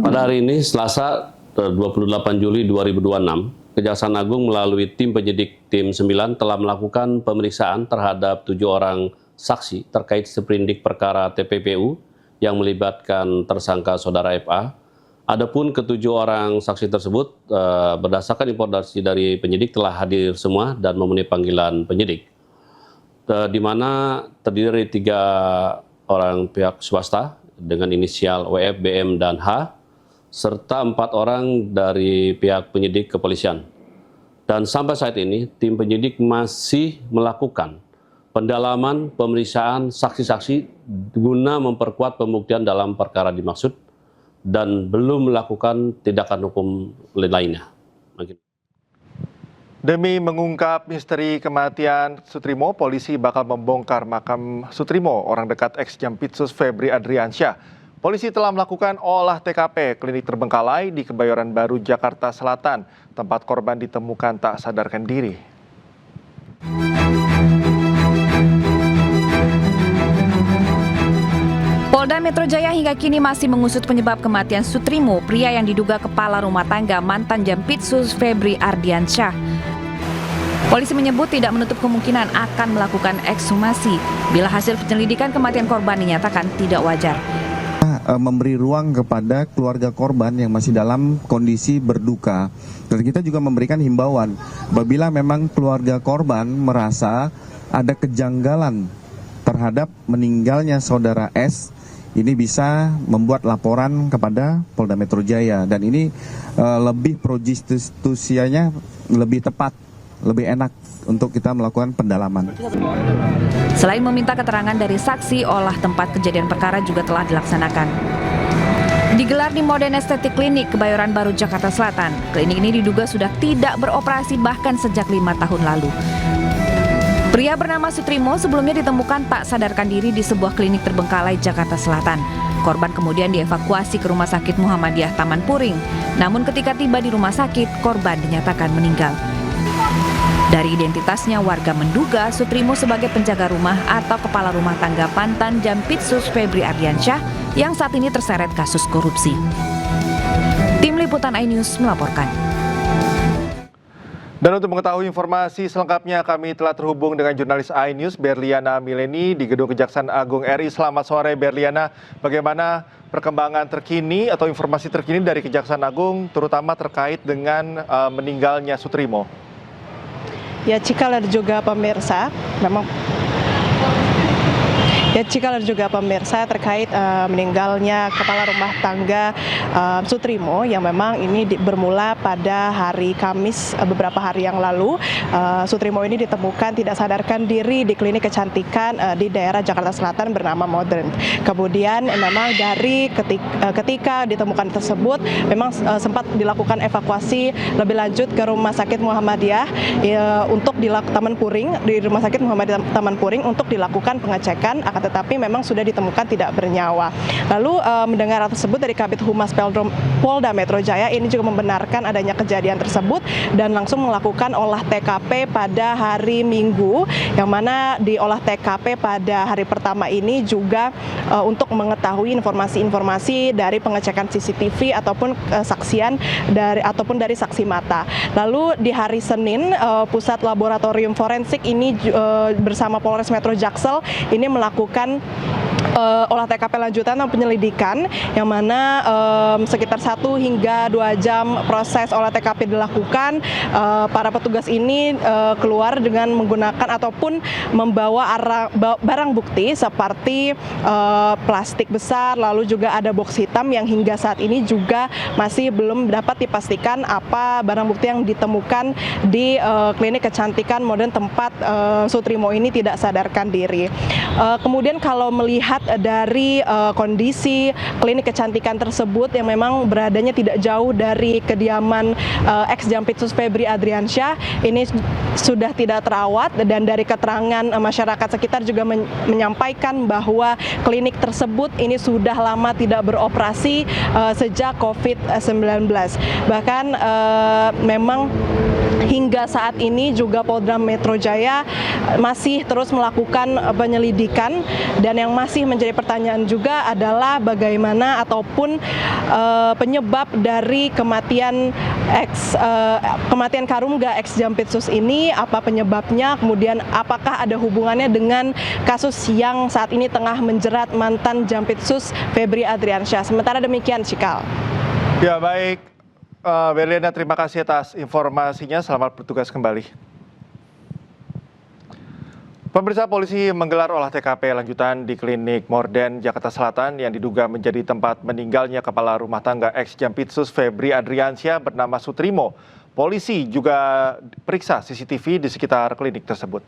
Pada hari ini, Selasa 28 Juli 2026, Kejaksaan Agung melalui tim penyidik tim 9 telah melakukan pemeriksaan terhadap 7 orang saksi terkait seprindik perkara TPPU yang melibatkan tersangka saudara FA. Adapun ketujuh orang saksi tersebut berdasarkan informasi dari penyidik telah hadir semua dan memenuhi panggilan penyidik. di mana terdiri dari 3 orang pihak swasta dengan inisial WF, BM, dan H, serta 4 orang dari pihak penyidik kepolisian. Dan sampai saat ini, tim penyidik masih melakukan pendalaman pemeriksaan saksi-saksi guna memperkuat pembuktian dalam perkara dimaksud dan belum melakukan tindakan hukum lainnya. Demi mengungkap misteri kematian Sutrimo, polisi bakal membongkar makam Sutrimo, orang dekat ex-Jampitsus Febri Adriansyah. Polisi telah melakukan olah TKP klinik terbengkalai di Kebayoran Baru, Jakarta Selatan. Tempat korban ditemukan tak sadarkan diri. Polda Metro Jaya hingga kini masih mengusut penyebab kematian Sutrimo, pria yang diduga kepala rumah tangga mantan Jampitsus Febri Ardiansyah. Polisi menyebut tidak menutup kemungkinan akan melakukan ekshumasi bila hasil penyelidikan kematian korban dinyatakan tidak wajar. Memberi ruang kepada keluarga korban yang masih dalam kondisi berduka. Dan kita juga memberikan himbauan, apabila memang keluarga korban merasa ada kejanggalan terhadap meninggalnya saudara S, ini bisa membuat laporan kepada Polda Metro Jaya. Dan ini lebih projustusianya lebih tepat, lebih enak untuk kita melakukan pendalaman. Selain meminta keterangan dari saksi, olah tempat kejadian perkara juga telah dilaksanakan. Digelar di Modern Estetik Klinik Kebayoran Baru, Jakarta Selatan. Klinik ini diduga sudah tidak beroperasi bahkan sejak 5 tahun lalu. Pria bernama Sutrimo sebelumnya ditemukan tak sadarkan diri di sebuah klinik terbengkalai Jakarta Selatan. Korban kemudian dievakuasi ke Rumah Sakit Muhammadiyah Taman Puring. Namun ketika tiba di rumah sakit, korban dinyatakan meninggal. Dari identitasnya, warga menduga Sutrimo sebagai penjaga rumah atau kepala rumah tangga mantan Jampitsus Febri Ardiansyah yang saat ini terseret kasus korupsi. Tim Liputan iNews melaporkan. Dan untuk mengetahui informasi selengkapnya, kami telah terhubung dengan jurnalis iNews Berliana Mileni di Gedung Kejaksaan Agung RI. Selamat sore Berliana, bagaimana perkembangan terkini atau informasi terkini dari Kejaksaan Agung, terutama terkait dengan meninggalnya Sutrimo? Ya, Cikal dan juga pemirsa, terkait meninggalnya kepala rumah tangga Sutrimo yang memang ini bermula pada hari Kamis beberapa hari yang lalu. Sutrimo ini ditemukan tidak sadarkan diri di klinik kecantikan di daerah Jakarta Selatan bernama Modern. Kemudian memang dari ketika ditemukan tersebut memang sempat dilakukan evakuasi lebih lanjut ke Rumah Sakit Muhammadiyah untuk Taman Puring, di Rumah Sakit Muhammadiyah Taman Puring untuk dilakukan pengecekan, tetapi memang sudah ditemukan tidak bernyawa. Lalu mendengar hal tersebut dari Kabid Humas Polda Metro Jaya ini juga membenarkan adanya kejadian tersebut dan langsung melakukan olah TKP pada hari Minggu, yang mana di olah TKP pada hari pertama ini juga untuk mengetahui informasi-informasi dari pengecekan CCTV ataupun kesaksian dari saksi mata. Lalu di hari Senin, Pusat Laboratorium Forensik ini bersama Polres Metro Jaksel ini melakukan olah TKP lanjutan atau penyelidikan, yang mana sekitar 1 hingga 2 jam proses olah TKP dilakukan. Para petugas ini keluar dengan menggunakan ataupun membawa barang bukti seperti plastik besar, lalu juga ada box hitam yang hingga saat ini juga masih belum dapat dipastikan apa barang bukti yang ditemukan di klinik kecantikan Modern tempat Sutrimo ini tidak sadarkan diri. Kemudian kalau melihat dari kondisi klinik kecantikan tersebut yang memang beradanya tidak jauh dari kediaman ex-Jampitsus Febri Adriansyah, ini sudah tidak terawat, dan dari keterangan masyarakat sekitar juga menyampaikan bahwa klinik tersebut ini sudah lama tidak beroperasi sejak COVID-19. Bahkan memang hingga saat ini juga Polda Metro Jaya masih terus melakukan penyelidikan, dan yang masih menjadi pertanyaan juga adalah bagaimana ataupun penyebab dari kematian Karungga ex Jampitsus ini, apa penyebabnya, kemudian apakah ada hubungannya dengan kasus yang saat ini tengah menjerat mantan Jampitsus Febri Adriansyah. Sementara demikian, Cikal. Ya, baik. Berliana, terima kasih atas informasinya. Selamat bertugas kembali. Pemirsa, polisi menggelar olah TKP lanjutan di klinik Morden, Jakarta Selatan yang diduga menjadi tempat meninggalnya kepala rumah tangga ex-Jampitsus Febri Adriansyah bernama Sutrimo. Polisi juga periksa CCTV di sekitar klinik tersebut.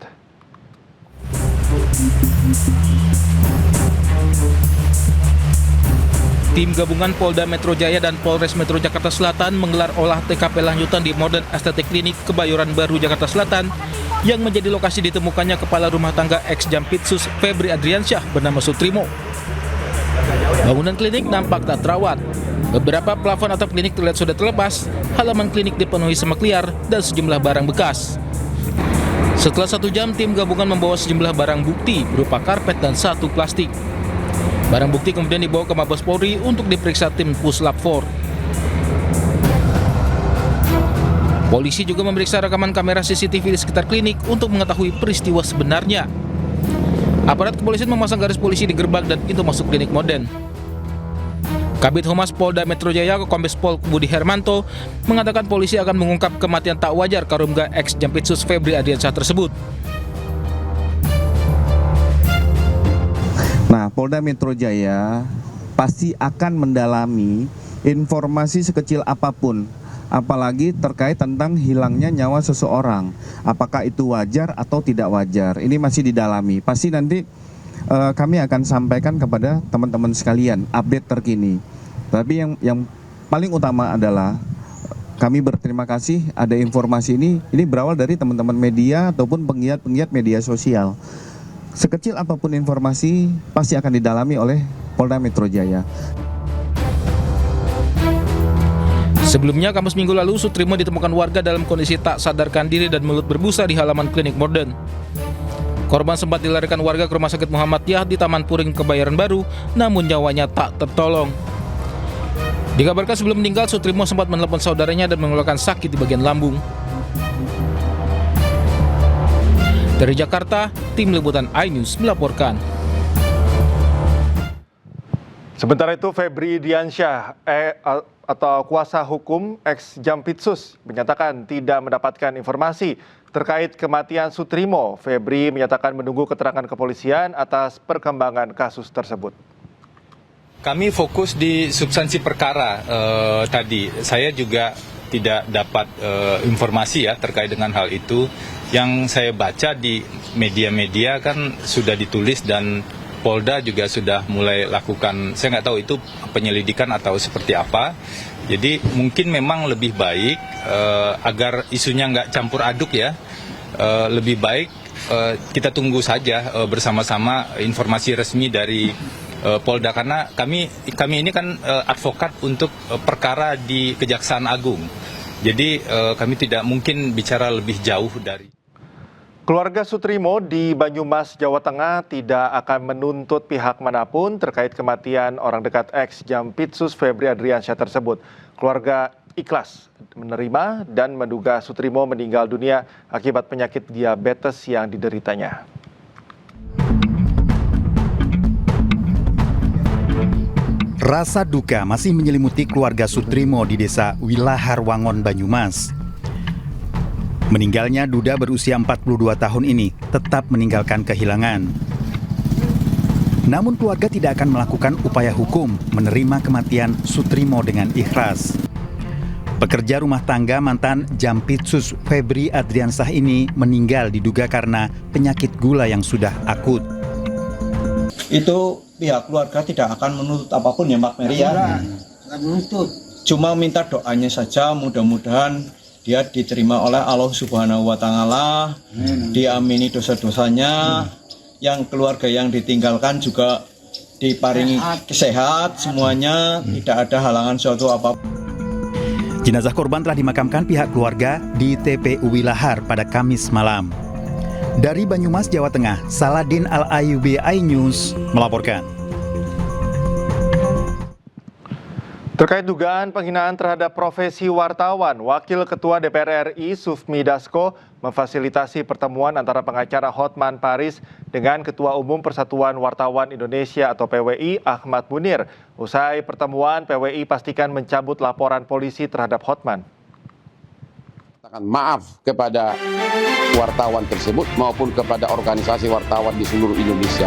Tim gabungan Polda Metro Jaya dan Polres Metro Jakarta Selatan menggelar olah TKP lanjutan di Modern Aesthetic Clinic Kebayoran Baru, Jakarta Selatan yang menjadi lokasi ditemukannya kepala rumah tangga ex-Jampitsus Febri Adriansyah bernama Sutrimo. Bangunan klinik nampak tak terawat. Beberapa plafon atap klinik terlihat sudah terlepas, halaman klinik dipenuhi semak liar dan sejumlah barang bekas. Setelah 1 jam, tim gabungan membawa sejumlah barang bukti berupa karpet dan 1 plastik. Barang bukti kemudian dibawa ke Mabes Polri untuk diperiksa tim Puslap 4. Polisi juga memeriksa rekaman kamera CCTV di sekitar klinik untuk mengetahui peristiwa sebenarnya. Aparat kepolisian memasang garis polisi di gerbang dan pintu masuk klinik Modern. Kabid Humas Polda Metro Jaya Kombes Pol Budi Hermanto mengatakan polisi akan mengungkap kematian tak wajar Karumga ex-Jampitsus Febri Adriansyah tersebut. Nah, Polda Metro Jaya pasti akan mendalami informasi sekecil apapun, apalagi terkait tentang hilangnya nyawa seseorang. Apakah itu wajar atau tidak wajar? Ini masih didalami. Pasti nanti kami akan sampaikan kepada teman-teman sekalian update terkini. Tapi yang paling utama adalah kami berterima kasih ada informasi ini berawal dari teman-teman media ataupun penggiat-penggiat media sosial. Sekecil apapun informasi pasti akan didalami oleh Polda Metro Jaya. Sebelumnya, Kamis minggu lalu, Sutrimo ditemukan warga dalam kondisi tak sadarkan diri dan mulut berbusa di halaman klinik Modern. Korban sempat dilarikan warga ke Rumah Sakit Muhammadiyah di Taman Puring, Kebayoran Baru, namun nyawanya tak tertolong. Dikabarkan sebelum meninggal, Sutrimo sempat menelepon saudaranya dan mengeluhkan sakit di bagian lambung. Dari Jakarta, tim liputan iNews melaporkan. Sementara itu, Febri Adriansyah atau kuasa hukum ex-Jampitsus menyatakan tidak mendapatkan informasi terkait kematian Sutrimo. Febri menyatakan menunggu keterangan kepolisian atas perkembangan kasus tersebut. Kami fokus di substansi perkara tadi. Saya juga tidak dapat informasi ya terkait dengan hal itu. Yang saya baca di media-media kan sudah ditulis dan Polda juga sudah mulai lakukan, saya nggak tahu itu penyelidikan atau seperti apa. Jadi mungkin memang lebih baik agar isunya nggak campur aduk ya, lebih baik kita tunggu saja bersama-sama informasi resmi dari Polda, karena kami ini kan advokat untuk perkara di Kejaksaan Agung. Jadi kami tidak mungkin bicara lebih jauh dari. Keluarga Sutrimo di Banyumas, Jawa Tengah tidak akan menuntut pihak manapun terkait kematian orang dekat ex-Jampitsus Febri Adriansyah tersebut. Keluarga ikhlas menerima dan menduga Sutrimo meninggal dunia akibat penyakit diabetes yang dideritanya. Rasa duka masih menyelimuti keluarga Sutrimo di desa Wilahar Wangon, Banyumas. Meninggalnya duda berusia 42 tahun ini tetap meninggalkan kehilangan. Namun keluarga tidak akan melakukan upaya hukum menerima kematian Sutrimo dengan ikhlas. Pekerja rumah tangga mantan Jampitsus Febri Adriansyah ini meninggal diduga karena penyakit gula yang sudah akut. Itu pihak keluarga tidak akan menuntut apapun ya Mbak Mary ya. Cuma minta doanya saja, mudah-mudahan dia diterima oleh Allah Subhanahu wa Ta'ala, diamini dosa-dosanya, yang keluarga yang ditinggalkan juga diparingi sehat semuanya, tidak ada halangan suatu apapun. Jenazah korban telah dimakamkan pihak keluarga di TPU Wilahar pada Kamis malam. Dari Banyumas, Jawa Tengah, Saladin Al-Ayubi, iNews melaporkan. Terkait dugaan penghinaan terhadap profesi wartawan, Wakil Ketua DPR RI Sufmi Dasko memfasilitasi pertemuan antara pengacara Hotman Paris dengan Ketua Umum Persatuan Wartawan Indonesia atau PWI Ahmad Munir. Usai pertemuan, PWI pastikan mencabut laporan polisi terhadap Hotman. Maaf kepada wartawan tersebut maupun kepada organisasi wartawan di seluruh Indonesia.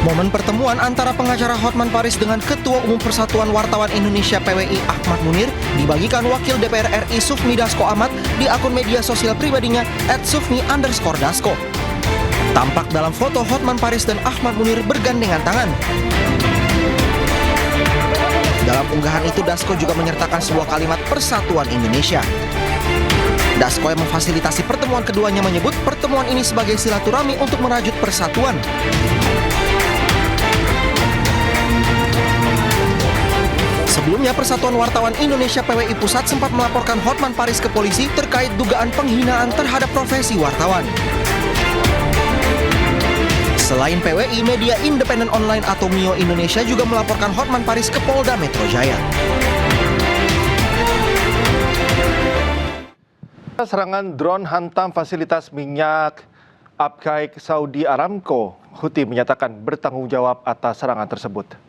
Momen pertemuan antara pengacara Hotman Paris dengan Ketua Umum Persatuan Wartawan Indonesia PWI Ahmad Munir dibagikan Wakil DPR RI Sufmi Dasko Ahmad di akun media sosial pribadinya @sufmi_dasko. Tampak dalam foto Hotman Paris dan Ahmad Munir bergandengan tangan. Dalam unggahan itu, Dasko juga menyertakan sebuah kalimat Persatuan Indonesia. Dasko yang memfasilitasi pertemuan keduanya menyebut pertemuan ini sebagai silaturahmi untuk merajut persatuan. Sebelumnya, Persatuan Wartawan Indonesia PWI Pusat sempat melaporkan Hotman Paris ke polisi terkait dugaan penghinaan terhadap profesi wartawan. Selain PWI, media independen online atau MIO Indonesia juga melaporkan Hotman Paris ke Polda Metro Jaya. Serangan drone hantam fasilitas minyak Abqaiq Saudi Aramco. Houthi menyatakan bertanggung jawab atas serangan tersebut.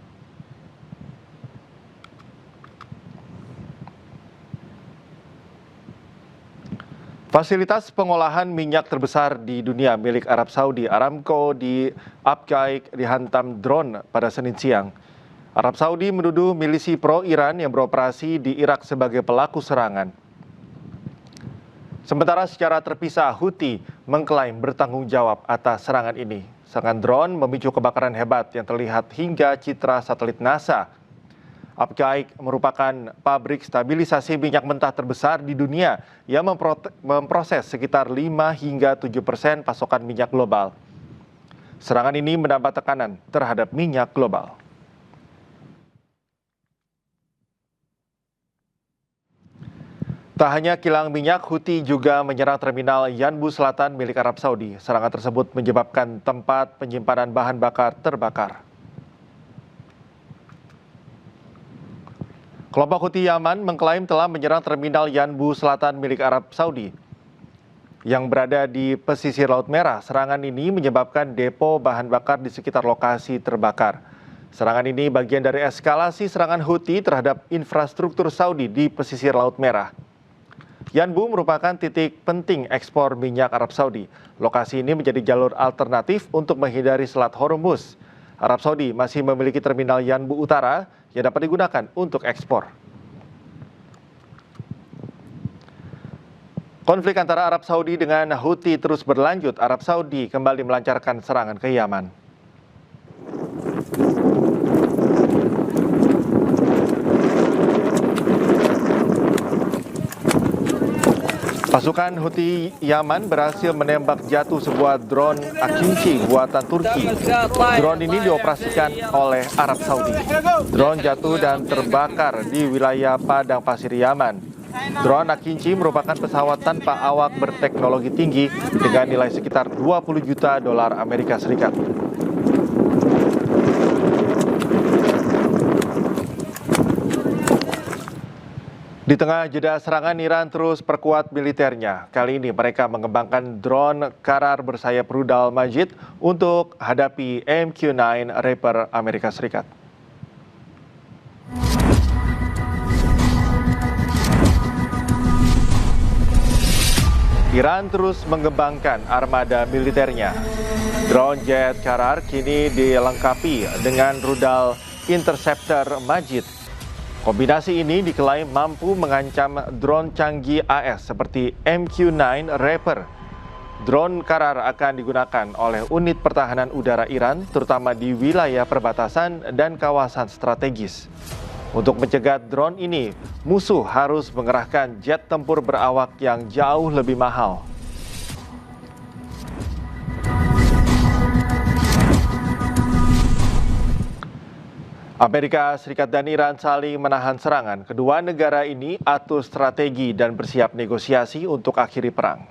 Fasilitas pengolahan minyak terbesar di dunia milik Arab Saudi Aramco di Abqaiq dihantam drone pada Senin siang. Arab Saudi menuduh milisi pro-Iran yang beroperasi di Irak sebagai pelaku serangan. Sementara secara terpisah, Houthi mengklaim bertanggung jawab atas serangan ini. Serangan drone memicu kebakaran hebat yang terlihat hingga citra satelit NASA. Abqaiq merupakan pabrik stabilisasi minyak mentah terbesar di dunia yang memproses sekitar 5 hingga 7% pasokan minyak global. Serangan ini menambah tekanan terhadap minyak global. Tak hanya kilang minyak, Houthi juga menyerang terminal Yanbu Selatan milik Arab Saudi. Serangan tersebut menyebabkan tempat penyimpanan bahan bakar terbakar. Kelompok Houthi Yaman mengklaim telah menyerang terminal Yanbu Selatan milik Arab Saudi yang berada di pesisir Laut Merah. Serangan ini menyebabkan depo bahan bakar di sekitar lokasi terbakar. Serangan ini bagian dari eskalasi serangan Houthi terhadap infrastruktur Saudi di pesisir Laut Merah. Yanbu merupakan titik penting ekspor minyak Arab Saudi. Lokasi ini menjadi jalur alternatif untuk menghindari Selat Hormuz. Arab Saudi masih memiliki terminal Yanbu Utara yang dapat digunakan untuk ekspor. Konflik antara Arab Saudi dengan Houthi terus berlanjut. Arab Saudi kembali melancarkan serangan ke Yaman. Pasukan Houthi Yaman berhasil menembak jatuh sebuah drone Akinci buatan Turki. Drone ini dioperasikan oleh Arab Saudi. Drone jatuh dan terbakar di wilayah Padang Pasir Yaman. Drone Akinci merupakan pesawat tanpa awak berteknologi tinggi dengan nilai sekitar 20 juta dolar Amerika Serikat. Di tengah jeda serangan, Iran terus perkuat militernya. Kali ini mereka mengembangkan drone Karar bersayap rudal Majid untuk hadapi MQ-9 Reaper Amerika Serikat. Iran terus mengembangkan armada militernya. Drone jet Karar kini dilengkapi dengan rudal Interceptor Majid. Kombinasi ini diklaim mampu mengancam drone canggih AS seperti MQ-9 Reaper. Drone Karar akan digunakan oleh unit pertahanan udara Iran, terutama di wilayah perbatasan dan kawasan strategis. Untuk mencegat drone ini, musuh harus mengerahkan jet tempur berawak yang jauh lebih mahal. Amerika Serikat dan Iran saling menahan serangan. Kedua negara ini atur strategi dan bersiap negosiasi untuk akhiri perang.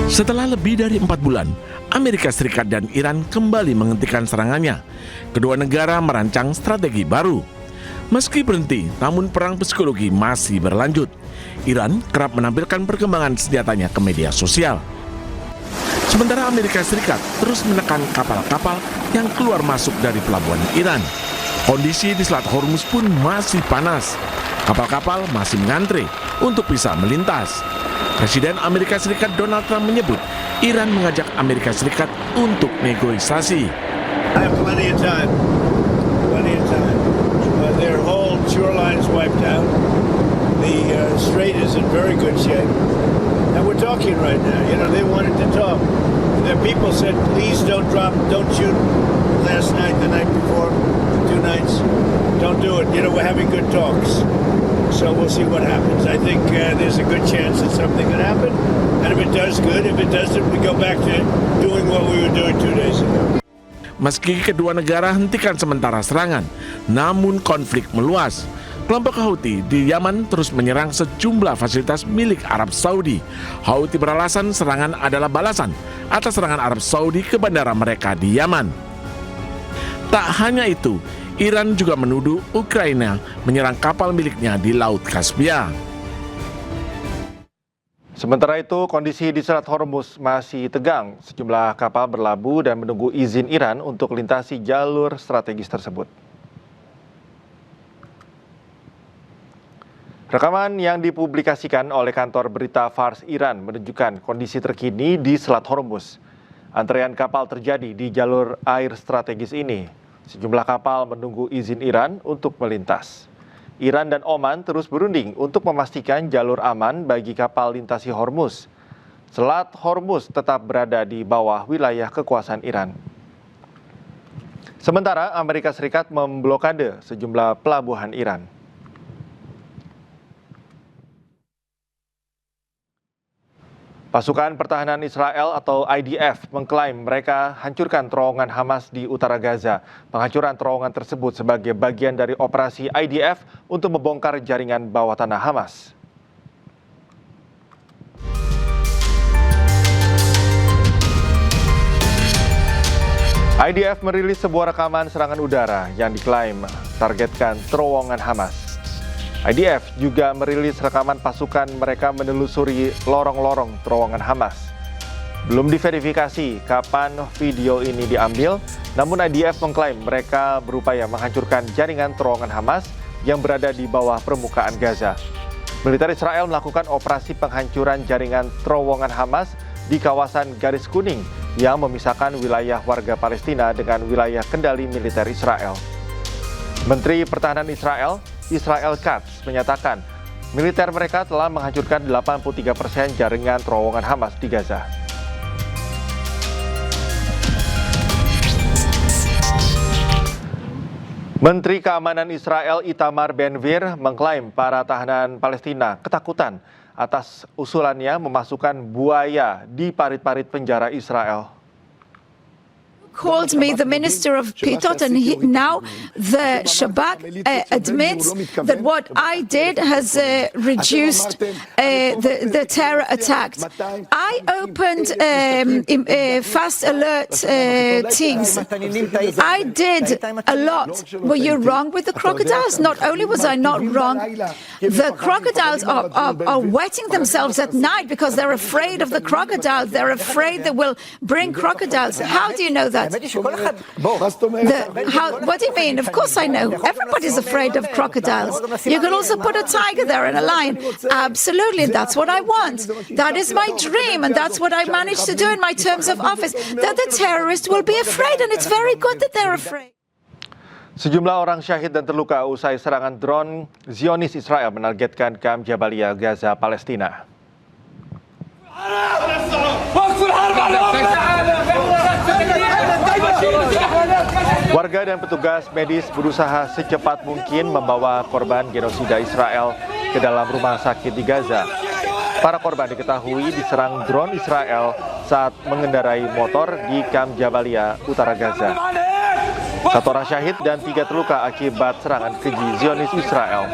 Setelah lebih dari 4 bulan, Amerika Serikat dan Iran kembali menghentikan serangannya. Kedua negara merancang strategi baru. Meski berhenti, namun perang psikologi masih berlanjut. Iran kerap menampilkan perkembangan senjatanya ke media sosial. Sementara Amerika Serikat terus menekan kapal-kapal yang keluar masuk dari pelabuhan Iran. Kondisi di Selat Hormuz pun masih panas. Kapal-kapal masih mengantre untuk bisa melintas. Presiden Amerika Serikat Donald Trump menyebut Iran mengajak Amerika Serikat untuk negosiasi. I have plenty of time. Their whole shoreline's wiped out. The strait is in very good shape. And we're talking right now. You know, they wanted to talk. The people said, please don't shoot last night, the night before, 2 nights. Don't do it. You know, we're having good talks. So we'll see what happens. I think there's a good chance that something could happen. And if it does, good. If it doesn't, we go back to doing what we were doing 2 days ago. Meski kedua negara hentikan sementara serangan, namun konflik meluas. Kelompok Houthi di Yaman terus menyerang sejumlah fasilitas milik Arab Saudi. Houthi beralasan serangan adalah balasan atas serangan Arab Saudi ke bandara mereka di Yaman. Tak hanya itu, Iran juga menuduh Ukraina menyerang kapal miliknya di Laut Kaspia. Sementara itu, kondisi di Selat Hormuz masih tegang. Sejumlah kapal berlabuh dan menunggu izin Iran untuk melintasi jalur strategis tersebut. Rekaman yang dipublikasikan oleh kantor berita Fars Iran menunjukkan kondisi terkini di Selat Hormuz. Antrean kapal terjadi di jalur air strategis ini. Sejumlah kapal menunggu izin Iran untuk melintas. Iran dan Oman terus berunding untuk memastikan jalur aman bagi kapal lintasi Hormuz. Selat Hormuz tetap berada di bawah wilayah kekuasaan Iran. Sementara Amerika Serikat memblokade sejumlah pelabuhan Iran. Pasukan Pertahanan Israel atau IDF mengklaim mereka hancurkan terowongan Hamas di utara Gaza. Penghancuran terowongan tersebut sebagai bagian dari operasi IDF untuk membongkar jaringan bawah tanah Hamas. IDF merilis sebuah rekaman serangan udara yang diklaim targetkan terowongan Hamas. IDF juga merilis rekaman pasukan mereka menelusuri lorong-lorong terowongan Hamas. Belum diverifikasi kapan video ini diambil, namun IDF mengklaim mereka berupaya menghancurkan jaringan terowongan Hamas yang berada di bawah permukaan Gaza. Militer Israel melakukan operasi penghancuran jaringan terowongan Hamas di kawasan Garis Kuning yang memisahkan wilayah warga Palestina dengan wilayah kendali militer Israel. Menteri Pertahanan Israel Katz menyatakan militer mereka telah menghancurkan 83% jaringan terowongan Hamas di Gaza. Menteri Keamanan Israel Itamar Ben-Gvir mengklaim para tahanan Palestina ketakutan atas usulannya memasukkan buaya di parit-parit penjara Israel. Called me the Minister of Pitot, and now the Shabak admits that what I did has reduced the terror attacks. I opened fast alert teams. I did a lot. Were you wrong with the crocodiles? Not only was I not wrong, the crocodiles are wetting themselves at night because they're afraid of the crocodiles. They're afraid they will bring crocodiles. How do you know that? What do you mean? Of course I know. Everybody's afraid of crocodiles. You can also put a tiger there and a lion. Absolutely, that's what I want. That is my dream, and that's what I managed to do in my terms of office. That the terrorists will be afraid, and it's very good that they're afraid. Sejumlah orang syahid dan terluka usai serangan drone Zionis Israel menargetkan kamp Jabalia, Gaza, Palestina. Warga dan petugas medis berusaha secepat mungkin membawa korban genosida Israel ke dalam rumah sakit di Gaza. Para korban diketahui diserang drone Israel saat mengendarai motor di kamp Jabalia, utara Gaza. 1 orang syahid dan 3 terluka akibat serangan keji Zionis Israel.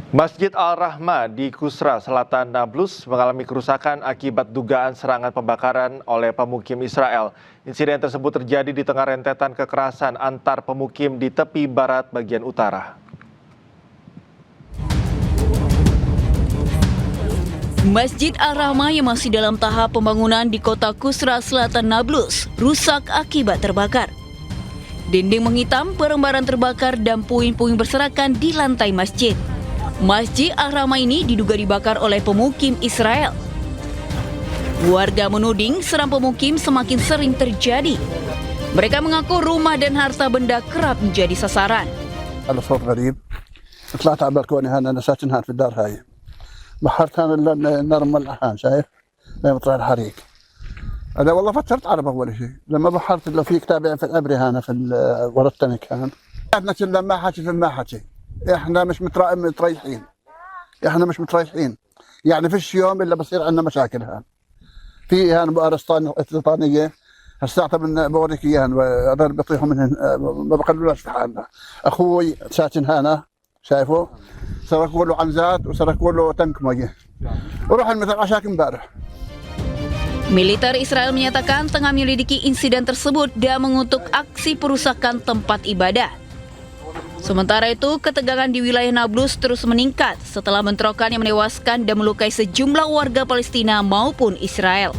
Masjid Al-Rahma di Kusra, Selatan Nablus mengalami kerusakan akibat dugaan serangan pembakaran oleh pemukim Israel. Insiden tersebut terjadi di tengah rentetan kekerasan antar pemukim di tepi barat bagian utara. Masjid Al-Rahmah yang masih dalam tahap pembangunan di kota Kusra Selatan Nablus rusak akibat terbakar. Dinding menghitam, barang-barang terbakar dan puing-puing berserakan di lantai masjid. Masjid Al-Rahmah ini diduga dibakar oleh pemukim Israel. Warga menuding seram pemukim semakin sering terjadi. Mereka mengaku rumah dan harta benda kerap menjadi sasaran. Ada صوت غريب طلعت على البلكونه هنا انا ساكن هنا في الدار هاي بحرت هنا النار مولعها شايف لما طلع الحريق انا والله فكرت على اول شيء لما بحرت لو في كتاب في الابري هنا في ورا التنك هنا احنا كنا ما حكي في ما حكي احنا مش متريحين احنا مش متريحين يعني فيش يوم الا بصير عندنا مشاكل هان في هان بؤر استيطانيه هالساعة من بوريك اياها هذول بيطيحوا منهن ما بخلولاش في حالنا اخوي ساكن هنا شايفه سرقوا له عنزات وسرقوا له تنك ميه وروح المثل عشاك امبارح. Militer Israel menyatakan tengah menyelidiki insiden tersebut dan mengutuk aksi perusakan tempat ibadah. Sementara itu, ketegangan di wilayah Nablus terus meningkat setelah bentrokan yang menewaskan dan melukai sejumlah warga Palestina maupun Israel.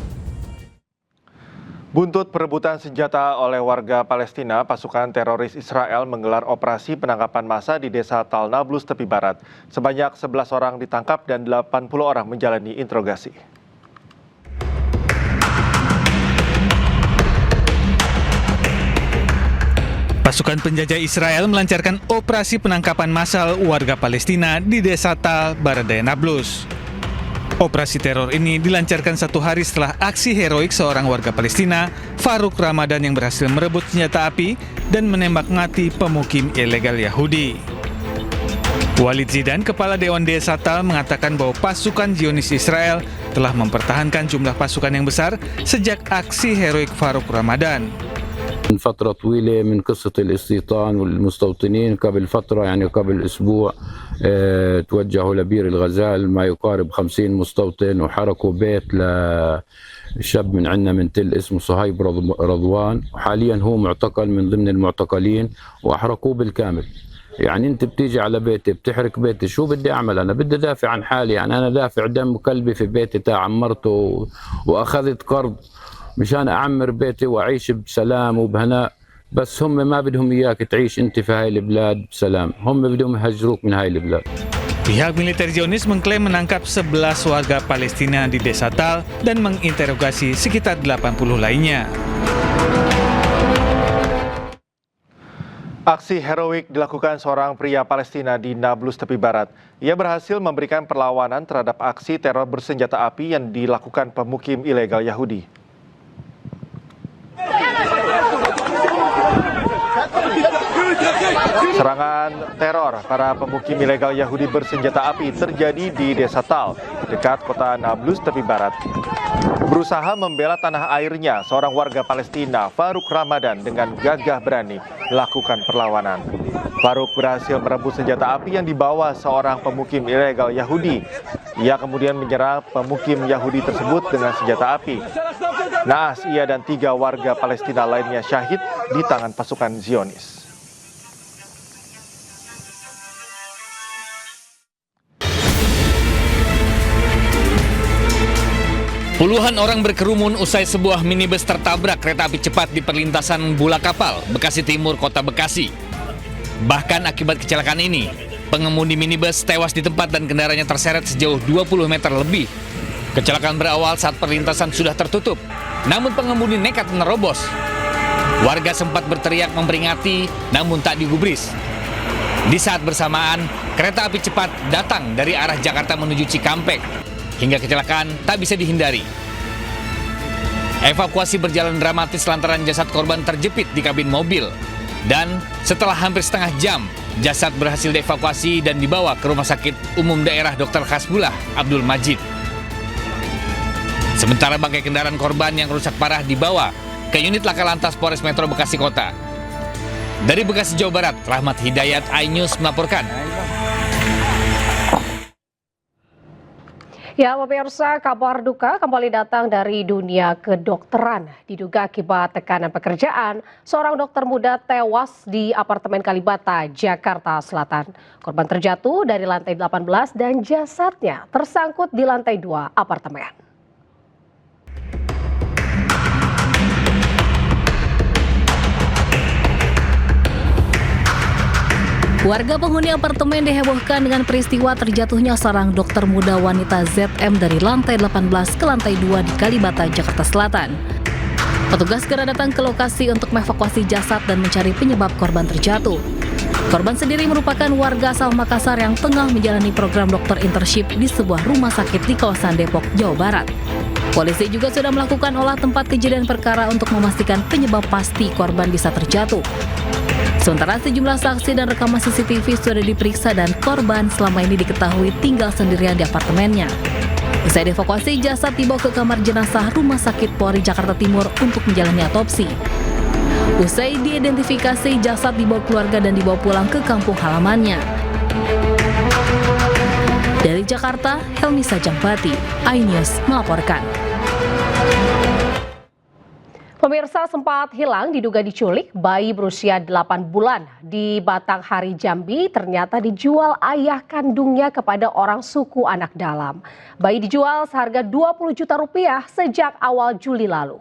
Buntut perebutan senjata oleh warga Palestina, pasukan teroris Israel menggelar operasi penangkapan massa di desa Tal Nablus tepi barat. Sebanyak 11 orang ditangkap dan 80 orang menjalani interogasi. Pasukan penjajah Israel melancarkan operasi penangkapan massal warga Palestina di desa Tal Baradaya Nablus. Operasi teror ini dilancarkan 1 hari setelah aksi heroik seorang warga Palestina, Faruk Ramadan, yang berhasil merebut senjata api dan menembak mati pemukim ilegal Yahudi. Walid Zidan, Kepala Dewan Desa Tal, mengatakan bahwa pasukan Zionis Israel telah mempertahankan jumlah pasukan yang besar sejak aksi heroik Faruk Ramadan. من فترة طويلة من قصة الاستيطان والمستوطنين قبل فترة يعني قبل أسبوع توجهوا لبير الغزال ما يقارب 50 مستوطن وحركوا بيت لشاب من عندنا من تل اسمه صهيب رضوان وحاليا هو معتقل من ضمن المعتقلين وأحرقوه بالكامل. يعني أنت بتيجي على بيتي بتحرق بيتي شو بدي أعمل أنا بدي دافع عن حالي يعني أنا دافع دم كلبي في بيتي عمرته وأخذت قرض مشان أعمر بيتي وأعيش بسلام وبهناء بس هم ما بدهم إياك تعيش أنت في هاي البلاد بسلام هم بدهم يهجروك من هاي البلاد. Pihak militer Zionis mengklaim menangkap 11 warga Palestina di desa Tal dan menginterogasi sekitar 80 lainnya. Aksi heroik dilakukan seorang pria Palestina di Nablus tepi barat. Ia berhasil memberikan perlawanan terhadap aksi teror bersenjata api yang dilakukan pemukim ilegal Yahudi. Serangan teror para pemukim ilegal Yahudi bersenjata api terjadi di desa Tal, dekat kota Nablus tepi barat. Berusaha membela tanah airnya, seorang warga Palestina, Faruk Ramadan, dengan gagah berani melakukan perlawanan. Faruk berhasil merebut senjata api yang dibawa seorang pemukim ilegal Yahudi. Ia kemudian menyerang pemukim Yahudi tersebut dengan senjata api. Naas, ia dan 3 warga Palestina lainnya syahid di tangan pasukan Zionis. Puluhan orang berkerumun usai sebuah minibus tertabrak kereta api cepat di perlintasan Bulakapal, Bekasi Timur, Kota Bekasi. Bahkan akibat kecelakaan ini, pengemudi minibus tewas di tempat dan kendaraannya terseret sejauh 20 meter lebih. Kecelakaan berawal saat perlintasan sudah tertutup, namun pengemudi nekat menerobos. Warga sempat berteriak memperingati, namun tak digubris. Di saat bersamaan, kereta api cepat datang dari arah Jakarta menuju Cikampek. Hingga kecelakaan tak bisa dihindari. Evakuasi berjalan dramatis lantaran jasad korban terjepit di kabin mobil. Dan setelah hampir setengah jam, jasad berhasil dievakuasi dan dibawa ke Rumah Sakit Umum Daerah Dr. Hasbullah Abdul Majid. Sementara bangkai kendaraan korban yang rusak parah dibawa ke unit Laka Lantas Polres Metro Bekasi Kota. Dari Bekasi, Jawa Barat, Rahmat Hidayat, iNews melaporkan. Ya, pemirsa, kabar duka kembali datang dari dunia kedokteran. Diduga akibat tekanan pekerjaan, seorang dokter muda tewas di apartemen Kalibata, Jakarta Selatan. Korban terjatuh dari lantai 18 dan jasadnya tersangkut di lantai 2 apartemen. Warga penghuni apartemen dihebohkan dengan peristiwa terjatuhnya seorang dokter muda wanita ZM dari lantai 18 ke lantai 2 di Kalibata, Jakarta Selatan. Petugas segera datang ke lokasi untuk mengevakuasi jasad dan mencari penyebab korban terjatuh. Korban sendiri merupakan warga asal Makassar yang tengah menjalani program dokter internship di sebuah rumah sakit di kawasan Depok, Jawa Barat. Polisi juga sudah melakukan olah tempat kejadian perkara untuk memastikan penyebab pasti korban bisa terjatuh. Sementara sejumlah saksi dan rekaman CCTV sudah diperiksa dan korban selama ini diketahui tinggal sendirian di apartemennya. Usai dievakuasi, jasad dibawa ke kamar jenazah Rumah Sakit Polri Jakarta Timur untuk menjalani otopsi. Usai diidentifikasi, jasad dibawa keluarga dan dibawa pulang ke kampung halamannya. Dari Jakarta, Helmi Sajangbati, iNews melaporkan. Pemirsa, sempat hilang diduga diculik bayi berusia 8 bulan di Batanghari, Jambi ternyata dijual ayah kandungnya kepada orang suku anak dalam. Bayi dijual seharga 20 juta rupiah sejak awal Juli lalu.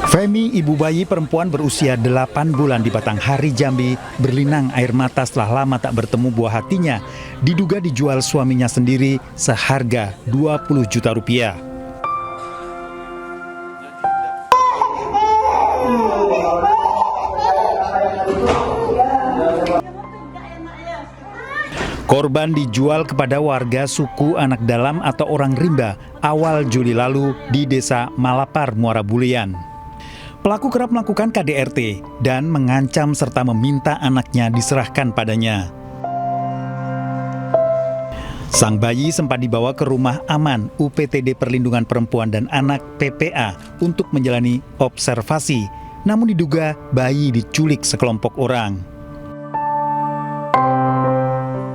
Femi, ibu bayi perempuan berusia 8 bulan di Batanghari, Jambi, berlinang air mata setelah lama tak bertemu buah hatinya, diduga dijual suaminya sendiri seharga 20 juta rupiah. Korban dijual kepada warga suku anak dalam atau orang rimba awal Juli lalu di desa Malapar, Muara Bulian. Pelaku kerap melakukan KDRT dan mengancam serta meminta anaknya diserahkan padanya. Sang bayi sempat dibawa ke rumah aman UPTD Perlindungan Perempuan dan Anak PPA untuk menjalani observasi, namun diduga bayi diculik sekelompok orang.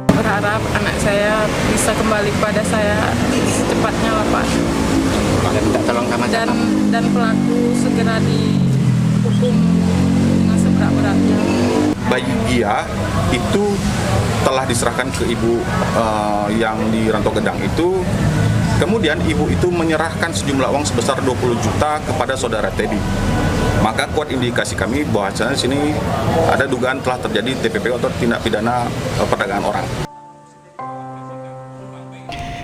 Berharap anak saya bisa kembali pada saya secepatnya lah, Pak. Dan pelaku segera dihukum dengan seberat-beratnya. Bayi Gia itu telah diserahkan ke ibu yang di Rantau Gedang itu. Kemudian ibu itu menyerahkan sejumlah uang sebesar 20 juta kepada saudara Teddy. Maka kuat indikasi kami bahwasanya sini ada dugaan telah terjadi TPP atau tindak pidana perdagangan orang.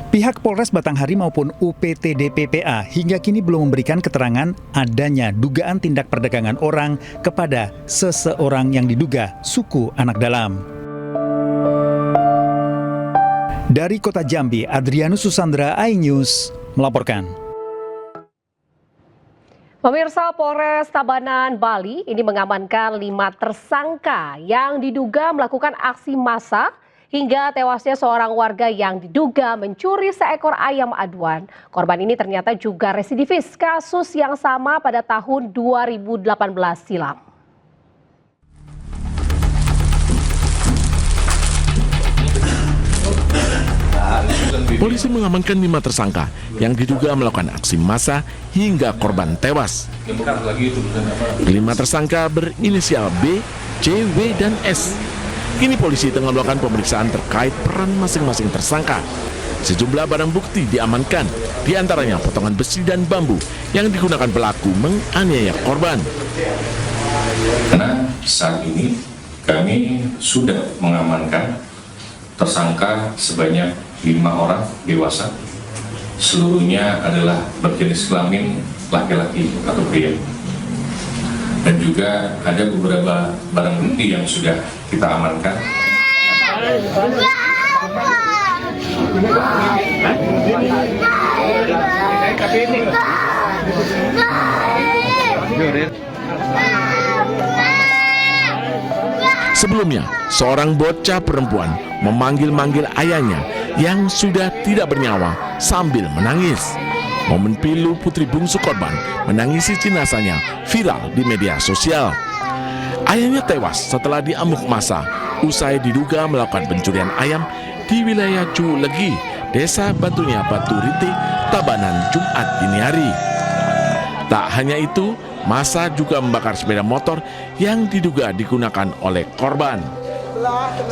Pihak Polres Batanghari maupun UPTD PPA hingga kini belum memberikan keterangan adanya dugaan tindak perdagangan orang kepada seseorang yang diduga suku anak dalam. Dari Kota Jambi, Adrianus Susandra, iNews melaporkan. Pemirsa, Polres Tabanan, Bali ini mengamankan 5 tersangka yang diduga melakukan aksi massa hingga tewasnya seorang warga yang diduga mencuri seekor ayam aduan. Korban ini ternyata juga residivis kasus yang sama pada tahun 2018 silam. Polisi mengamankan 5 tersangka yang diduga melakukan aksi massa hingga korban tewas. 5 tersangka berinisial B, C, W, dan S. Kini polisi tengah melakukan pemeriksaan terkait peran masing-masing tersangka. Sejumlah barang bukti diamankan, diantaranya potongan besi dan bambu yang digunakan pelaku menganiaya korban. Karena saat ini kami sudah mengamankan tersangka sebanyak 5 orang dewasa. Seluruhnya adalah berjenis kelamin laki-laki atau pria. Dan juga ada beberapa barang bukti yang sudah kita amankan. Sebelumnya, seorang bocah perempuan memanggil-manggil ayahnya yang sudah tidak bernyawa sambil menangis. Momen pilu putri bungsu korban menangisi jenazahnya viral di media sosial. Ayahnya tewas setelah diamuk massa usai diduga melakukan pencurian ayam di wilayah Culegi, Desa Batunya Batu Rite, Tabanan, Jumat dini hari. Tak hanya itu, massa juga membakar sepeda motor yang diduga digunakan oleh korban.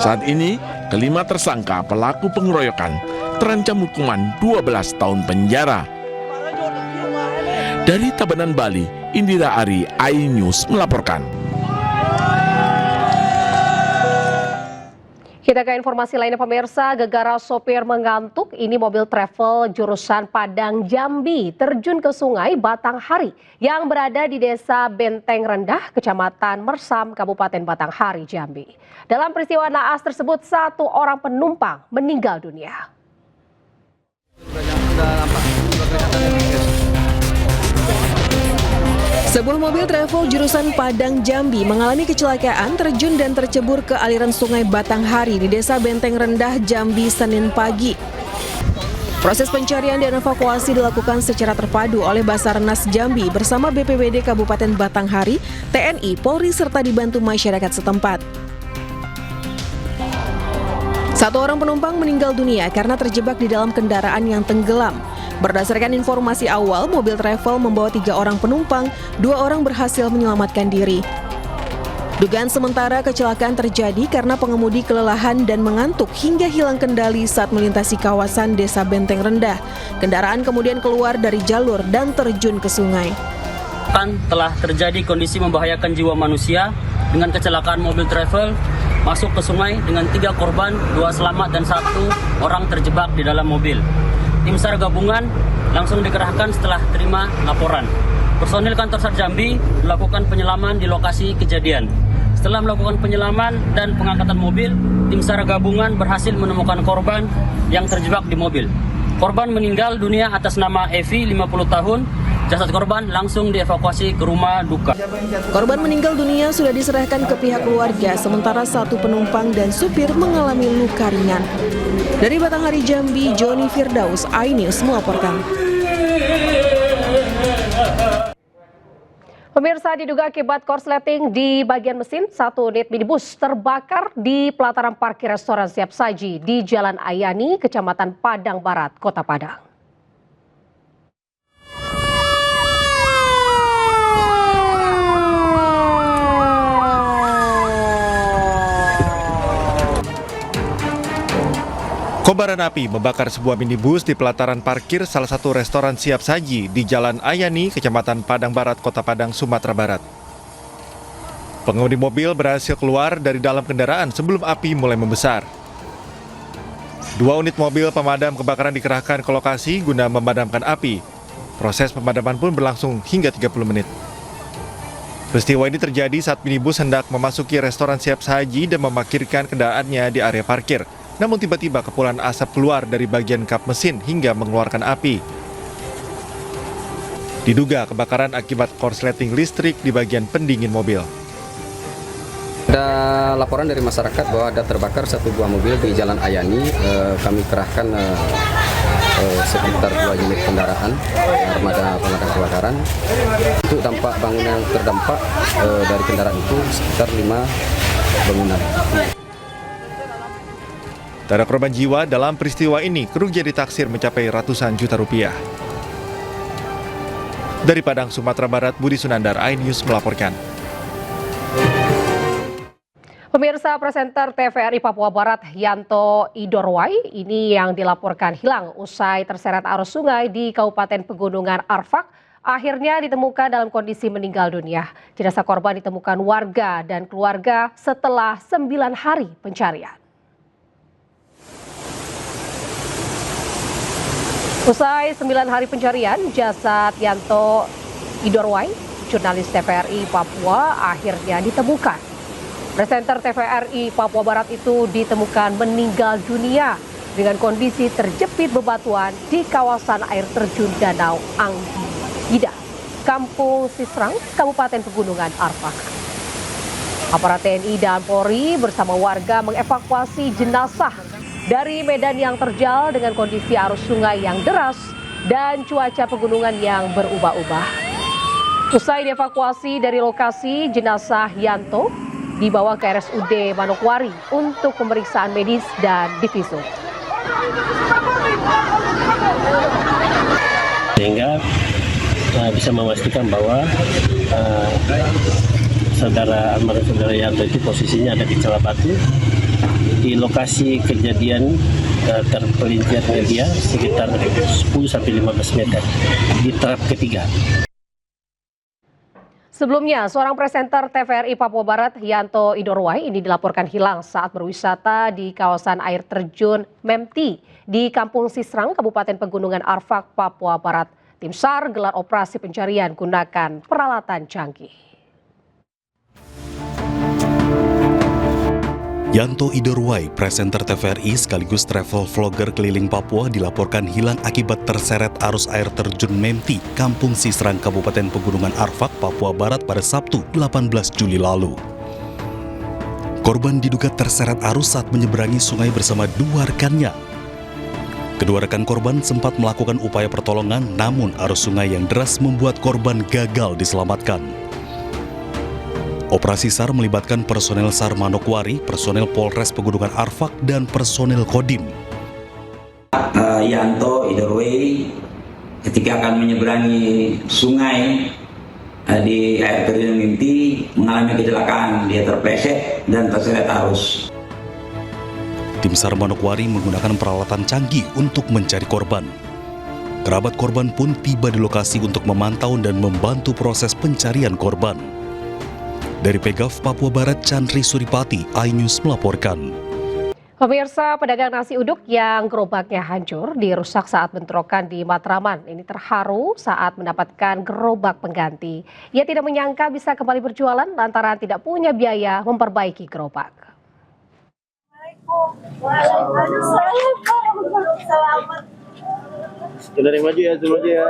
Saat ini, kelima tersangka pelaku pengeroyokan terancam hukuman 12 tahun penjara. Dari Tabanan, Bali, Indira Ari, iNews melaporkan. Kita ke informasi lainnya pemirsa, gara-gara sopir mengantuk, ini mobil travel jurusan Padang Jambi terjun ke sungai Batanghari yang berada di Desa Benteng Rendah, Kecamatan Mersam, Kabupaten Batanghari, Jambi. Dalam peristiwa naas tersebut, 1 orang penumpang meninggal dunia. Sebuah mobil travel jurusan Padang Jambi mengalami kecelakaan terjun dan tercebur ke aliran sungai Batanghari di Desa Benteng Rendah, Jambi, Senin pagi. Proses pencarian dan evakuasi dilakukan secara terpadu oleh Basarnas Jambi bersama BPBD Kabupaten Batanghari, TNI, Polri, serta dibantu masyarakat setempat. 1 orang penumpang meninggal dunia karena terjebak di dalam kendaraan yang tenggelam. Berdasarkan informasi awal, mobil travel membawa 3 orang penumpang, 2 orang berhasil menyelamatkan diri. Dugaan sementara kecelakaan terjadi karena pengemudi kelelahan dan mengantuk hingga hilang kendali saat melintasi kawasan Desa Benteng Rendah. Kendaraan kemudian keluar dari jalur dan terjun ke sungai. Telah terjadi kondisi membahayakan jiwa manusia dengan kecelakaan mobil travel masuk ke sungai dengan 3 korban, 2 selamat dan 1 orang terjebak di dalam mobil. Tim SAR gabungan langsung dikerahkan setelah terima laporan. Personil kantor SAR Jambi melakukan penyelaman di lokasi kejadian. Setelah melakukan penyelaman dan pengangkatan mobil, tim SAR gabungan berhasil menemukan korban yang terjebak di mobil. Korban meninggal dunia atas nama Evi, 50 tahun. Jasad korban langsung dievakuasi ke rumah duka. Korban meninggal dunia sudah diserahkan ke pihak keluarga, sementara 1 penumpang dan supir mengalami luka ringan. Dari Batanghari, Jambi, Joni Firdaus, iNews melaporkan. Pemirsa, diduga akibat korsleting di bagian mesin, 1 unit minibus terbakar di pelataran parkir restoran Siap Saji di Jalan Ayani, Kecamatan Padang Barat, Kota Padang. Kobaran api membakar sebuah minibus di pelataran parkir salah satu restoran Siap Saji di Jalan Ayani, Kecamatan Padang Barat, Kota Padang, Sumatera Barat. Pengemudi mobil berhasil keluar dari dalam kendaraan sebelum api mulai membesar. 2 unit mobil pemadam kebakaran dikerahkan ke lokasi guna memadamkan api. Proses pemadaman pun berlangsung hingga 30 menit. Peristiwa ini terjadi saat minibus hendak memasuki restoran Siap Saji dan memarkirkan kendaraannya di area parkir. Namun tiba-tiba kepulan asap keluar dari bagian kap mesin hingga mengeluarkan api. Diduga kebakaran akibat korsleting listrik di bagian pendingin mobil. Ada laporan dari masyarakat bahwa ada terbakar 1 buah mobil di Jalan Ayani. Kami kerahkan sekitar 2 unit kendaraan armada pemadam kebakaran. Untuk dampak bangunan yang terdampak dari kendaraan itu sekitar 5 bangunan. Tak ada korban jiwa dalam peristiwa ini, kerugian ditaksir mencapai ratusan juta rupiah. Dari Padang, Sumatera Barat, Budi Sunandar, iNews melaporkan. Pemirsa, presenter TVRI Papua Barat Yanto Idorwai ini yang dilaporkan hilang usai terseret arus sungai di Kabupaten Pegunungan Arfak akhirnya ditemukan dalam kondisi meninggal dunia. Jenazah korban ditemukan warga dan keluarga setelah 9 hari pencarian. Usai 9 hari pencarian, jasad Yanto Idorwai, jurnalis TVRI Papua, akhirnya ditemukan. Presenter TVRI Papua Barat itu ditemukan meninggal dunia dengan kondisi terjepit bebatuan di kawasan air terjun Danau Anggida, Kampung Sisrang, Kabupaten Pegunungan Arfak. Aparat TNI dan Polri bersama warga mengevakuasi jenazah dari medan yang terjal dengan kondisi arus sungai yang deras dan cuaca pegunungan yang berubah-ubah. Usai dievakuasi dari lokasi, jenazah Yanto dibawa ke RSUD Manokwari untuk pemeriksaan medis dan divisum. Sehingga bisa memastikan bahwa almarhum saudara Yanto itu posisinya ada di Celapatu. Di lokasi kejadian terpelincir media sekitar 10-15 meter di trap ketiga. Sebelumnya, seorang presenter TVRI Papua Barat, Yanto Idorwai, ini dilaporkan hilang saat berwisata di kawasan air terjun Memti di Kampung Sisrang, Kabupaten Pegunungan Arfak, Papua Barat. Tim SAR gelar operasi pencarian gunakan peralatan canggih. Yanto Idorwai, presenter TVRI sekaligus travel vlogger keliling Papua, dilaporkan hilang akibat terseret arus air terjun Memti, Kampung Sisrang, Kabupaten Pegunungan Arfak, Papua Barat pada Sabtu 18 Juli lalu. Korban diduga terseret arus saat menyeberangi sungai bersama dua rekannya. Kedua rekan korban sempat melakukan upaya pertolongan, namun arus sungai yang deras membuat korban gagal diselamatkan. Operasi SAR melibatkan personel SAR Manokwari, personel Polres Pegunungan Arfak, dan personel Kodim. Yanto Idorwai ketika akan menyeberangi sungai di air terjun Memti mengalami kecelakaan, dia terpleset dan terseret arus. Tim SAR Manokwari menggunakan peralatan canggih untuk mencari korban. Kerabat korban pun tiba di lokasi untuk memantau dan membantu proses pencarian korban. Dari Pegav Papua Barat, Chandri Suripati, iNews melaporkan. Pemirsa, pedagang nasi uduk yang gerobaknya hancur dirusak saat bentrokan di Matraman. Ini terharu saat mendapatkan gerobak pengganti. Ia tidak menyangka bisa kembali berjualan lantaran tidak punya biaya memperbaiki gerobak. Selamat. Dari maju ya, maju ya.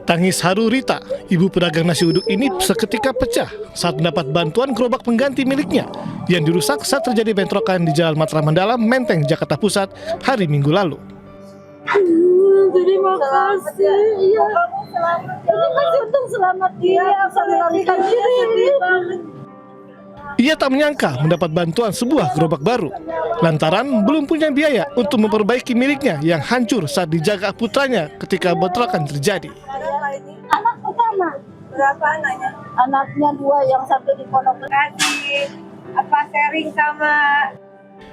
Tangis haru Rita, ibu pedagang nasi uduk ini seketika pecah saat mendapat bantuan gerobak pengganti miliknya yang dirusak saat terjadi bentrokan di Jalan Matraman Dalam, Menteng, Jakarta Pusat hari Minggu lalu. Terima kasih. Iya. Terima kasih untuk selamat dia. Melarikan diri. Ia tak menyangka mendapat bantuan sebuah gerobak baru lantaran belum punya biaya untuk memperbaiki miliknya yang hancur saat dijaga putranya ketika bentrokan terjadi. Anak pertama. Berapa anaknya? Anaknya 2, yang satu di Pondok Kasih. Sharing sama.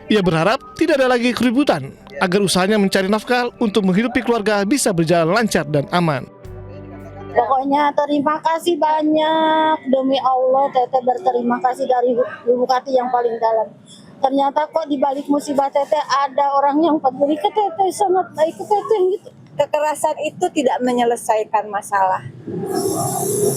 Ia berharap tidak ada lagi keributan agar usahanya mencari nafkah untuk menghidupi keluarga bisa berjalan lancar dan aman. Pokoknya terima kasih banyak, demi Allah Teteh berterima kasih dari lubuk hati yang paling dalam. Ternyata kok di balik musibah Teteh ada orang yang peduli ke Teteh, sangat baik ke Teteh gitu. Kekerasan itu tidak menyelesaikan masalah.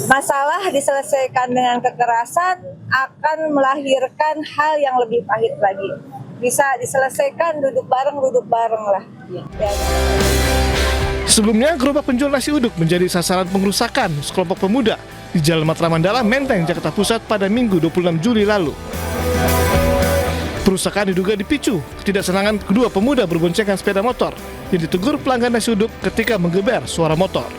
Masalah diselesaikan dengan kekerasan akan melahirkan hal yang lebih pahit lagi. Bisa diselesaikan duduk bareng lah. Ya. Sebelumnya, gerobak penjual nasi uduk menjadi sasaran pengerusakan sekelompok pemuda di Jalan Matraman Dalam, Menteng, Jakarta Pusat pada Minggu 26 Juli lalu. Perusakan diduga dipicu ketidaksenangan kedua pemuda berboncengan sepeda motor yang ditegur pelanggan nasi uduk ketika menggeber suara motor.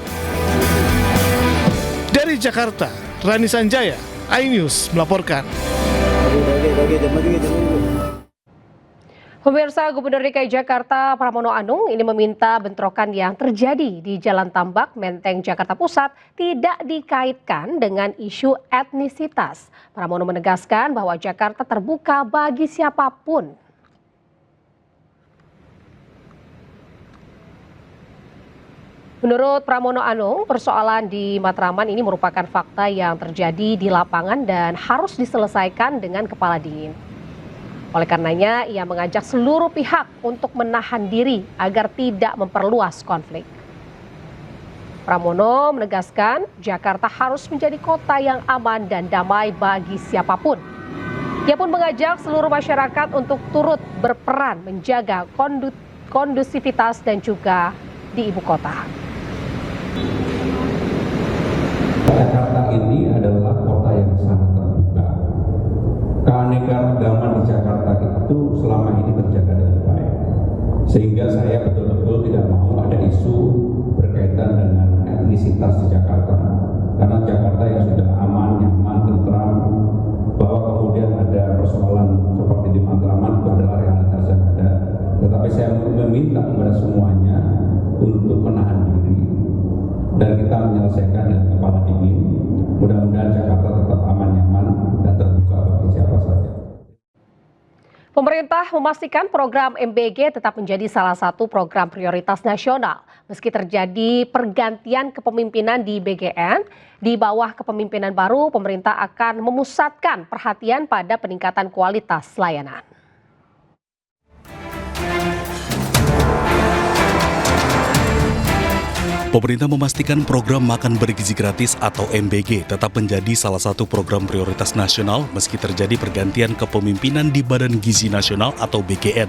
Dari Jakarta, Rani Sanjaya, iNews melaporkan. Pemirsa, Gubernur DKI Jakarta Pramono Anung ini meminta bentrokan yang terjadi di Jalan Tambak, Menteng, Jakarta Pusat tidak dikaitkan dengan isu etnisitas. Pramono menegaskan bahwa Jakarta terbuka bagi siapapun. Menurut Pramono Anung, persoalan di Matraman ini merupakan fakta yang terjadi di lapangan dan harus diselesaikan dengan kepala dingin. Oleh karenanya, ia mengajak seluruh pihak untuk menahan diri agar tidak memperluas konflik. Pramono menegaskan Jakarta harus menjadi kota yang aman dan damai bagi siapapun. Ia pun mengajak seluruh masyarakat untuk turut berperan menjaga kondusivitas dan juga di ibu kota. Jakarta ini adalah kota yang sangat terbuka. Keanekaragaman di Jakarta itu selama ini terjaga dengan baik. Sehingga saya betul-betul tidak mau ada isu berkaitan aktivitas di Jakarta, karena Jakarta yang sudah aman, nyaman, tentram, bahwa kemudian ada persoalan seperti di Matraman itu adalah realitas yang ada. Tetapi saya meminta kepada semuanya untuk menahan diri dan kita menyelesaikan dengan kepala dingin. Mudah-mudahan Jakarta tetap aman, nyaman, dan terbuka bagi siapa saja. Pemerintah memastikan program MBG tetap menjadi salah satu program prioritas nasional. Meski terjadi pergantian kepemimpinan di BGN, di bawah kepemimpinan baru, pemerintah akan memusatkan perhatian pada peningkatan kualitas layanan. Pemerintah memastikan program makan bergizi gratis atau MBG tetap menjadi salah satu program prioritas nasional meski terjadi pergantian kepemimpinan di Badan Gizi Nasional atau BGN.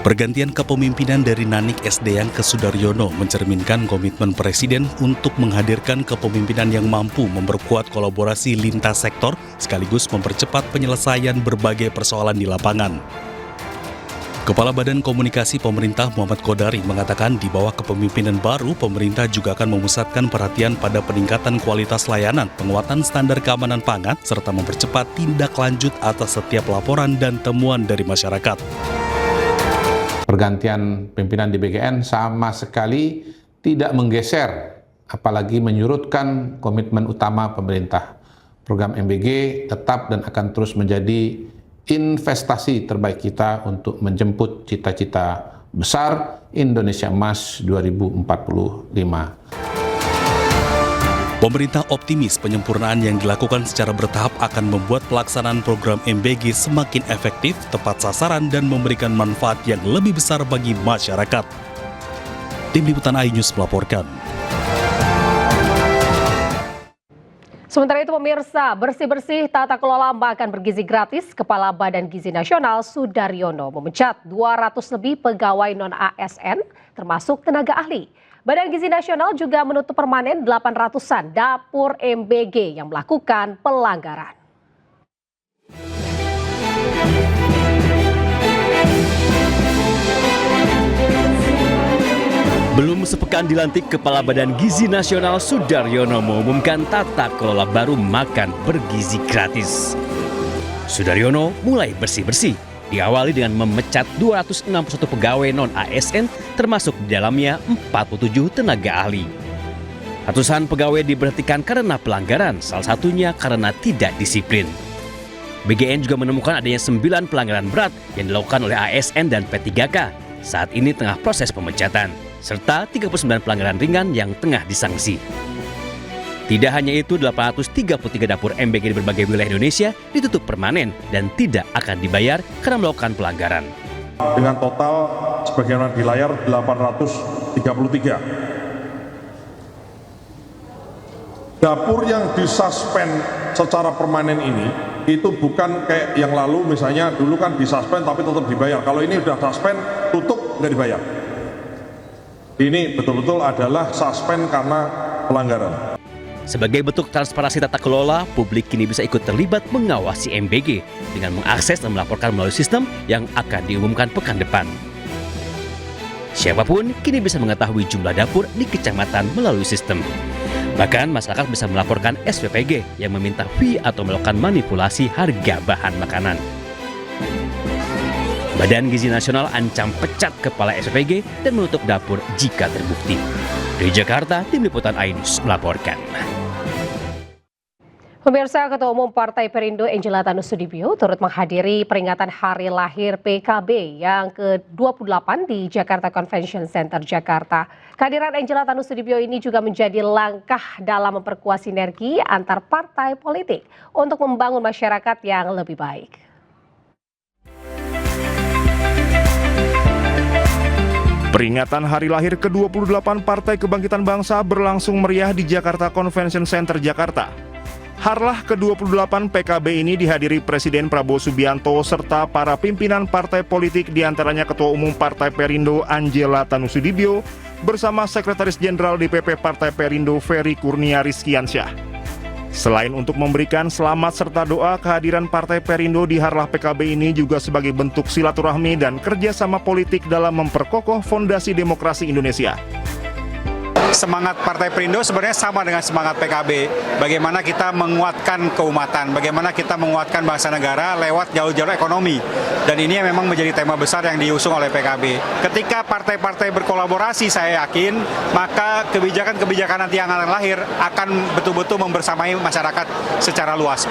Pergantian kepemimpinan dari Nanik Esdeyang ke Sudaryono mencerminkan komitmen Presiden untuk menghadirkan kepemimpinan yang mampu memperkuat kolaborasi lintas sektor sekaligus mempercepat penyelesaian berbagai persoalan di lapangan. Kepala Badan Komunikasi Pemerintah Muhammad Kodari mengatakan di bawah kepemimpinan baru, pemerintah juga akan memusatkan perhatian pada peningkatan kualitas layanan, penguatan standar keamanan pangan, serta mempercepat tindak lanjut atas setiap laporan dan temuan dari masyarakat. Pergantian pimpinan di BGN sama sekali tidak menggeser, apalagi menyurutkan komitmen utama pemerintah. Program MBG tetap dan akan terus menjadi investasi terbaik kita untuk menjemput cita-cita besar Indonesia Emas 2045. Pemerintah optimis penyempurnaan yang dilakukan secara bertahap akan membuat pelaksanaan program MBG semakin efektif, tepat sasaran, dan memberikan manfaat yang lebih besar bagi masyarakat. Tim Liputan iNews melaporkan. Sementara itu pemirsa, bersih-bersih tata kelola makan bergizi gratis, Kepala Badan Gizi Nasional Sudaryono memecat 200 lebih pegawai non-ASN termasuk tenaga ahli. Badan Gizi Nasional juga menutup permanen 800-an dapur MBG yang melakukan pelanggaran. Belum sepekan dilantik, Kepala Badan Gizi Nasional Sudaryono mengumumkan tata kelola baru makan bergizi gratis. Sudaryono mulai bersih-bersih, diawali dengan memecat 261 pegawai non-ASN, termasuk di dalamnya 47 tenaga ahli. Ratusan pegawai diberhentikan karena pelanggaran, salah satunya karena tidak disiplin. BGN juga menemukan adanya 9 pelanggaran berat yang dilakukan oleh ASN dan P3K. Saat ini tengah proses pemecatan, serta 39 pelanggaran ringan yang tengah disangsi. Tidak hanya itu, 833 dapur MBG di berbagai wilayah Indonesia ditutup permanen dan tidak akan dibayar karena melakukan pelanggaran. Dengan total sebagaimana di layar 833. Dapur yang disuspend secara permanen ini itu bukan kayak yang lalu, misalnya dulu kan disuspend tapi tetap dibayar. Kalau ini udah suspend, tutup, nggak dibayar. Ini betul-betul adalah suspend karena pelanggaran. Sebagai bentuk transparansi tata kelola, publik kini bisa ikut terlibat mengawasi MBG dengan mengakses dan melaporkan melalui sistem yang akan diumumkan pekan depan. Siapapun kini bisa mengetahui jumlah dapur di kecamatan melalui sistem. Bahkan masyarakat bisa melaporkan SPPG yang meminta fee atau melakukan manipulasi harga bahan makanan. Badan Gizi Nasional ancam pecat kepala SPPG dan menutup dapur jika terbukti. Dari Jakarta, Tim Liputan iNews melaporkan. Pemirsa, Ketua Umum Partai Perindo Angela Tanusudibio turut menghadiri peringatan hari lahir PKB yang ke-28 di Jakarta Convention Center, Jakarta. Kehadiran Angela Tanusudibio ini juga menjadi langkah dalam memperkuat sinergi antar partai politik untuk membangun masyarakat yang lebih baik. Peringatan hari lahir ke-28 Partai Kebangkitan Bangsa berlangsung meriah di Jakarta Convention Center, Jakarta. Harlah ke-28 PKB ini dihadiri Presiden Prabowo Subianto serta para pimpinan partai politik, diantaranya Ketua Umum Partai Perindo Angela Tanusudibio bersama Sekretaris Jenderal DPP Partai Perindo Ferry Kurnia Rizkiansyah. Selain untuk memberikan selamat serta doa, kehadiran Partai Perindo di Harlah PKB ini juga sebagai bentuk silaturahmi dan kerjasama politik dalam memperkokoh fondasi demokrasi Indonesia. semangat Partai Perindo sebenarnya sama dengan semangat PKB. Bagaimana kita menguatkan keumatan, bagaimana kita menguatkan bangsa negara lewat jalur-jalur ekonomi. Dan ini memang menjadi tema besar yang diusung oleh PKB. Ketika partai-partai berkolaborasi, saya yakin, maka kebijakan-kebijakan nanti yang akan lahir akan betul-betul membersamai masyarakat secara luas.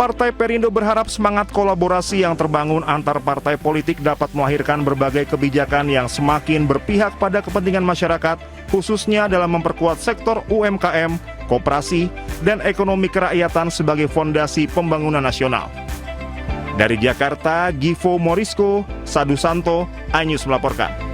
Partai Perindo berharap semangat kolaborasi yang terbangun antar partai politik dapat melahirkan berbagai kebijakan yang semakin berpihak pada kepentingan masyarakat, khususnya dalam memperkuat sektor UMKM, koperasi, dan ekonomi kerakyatan sebagai fondasi pembangunan nasional. Dari Jakarta, Givo Morisco, Sadu Santo, iNews melaporkan.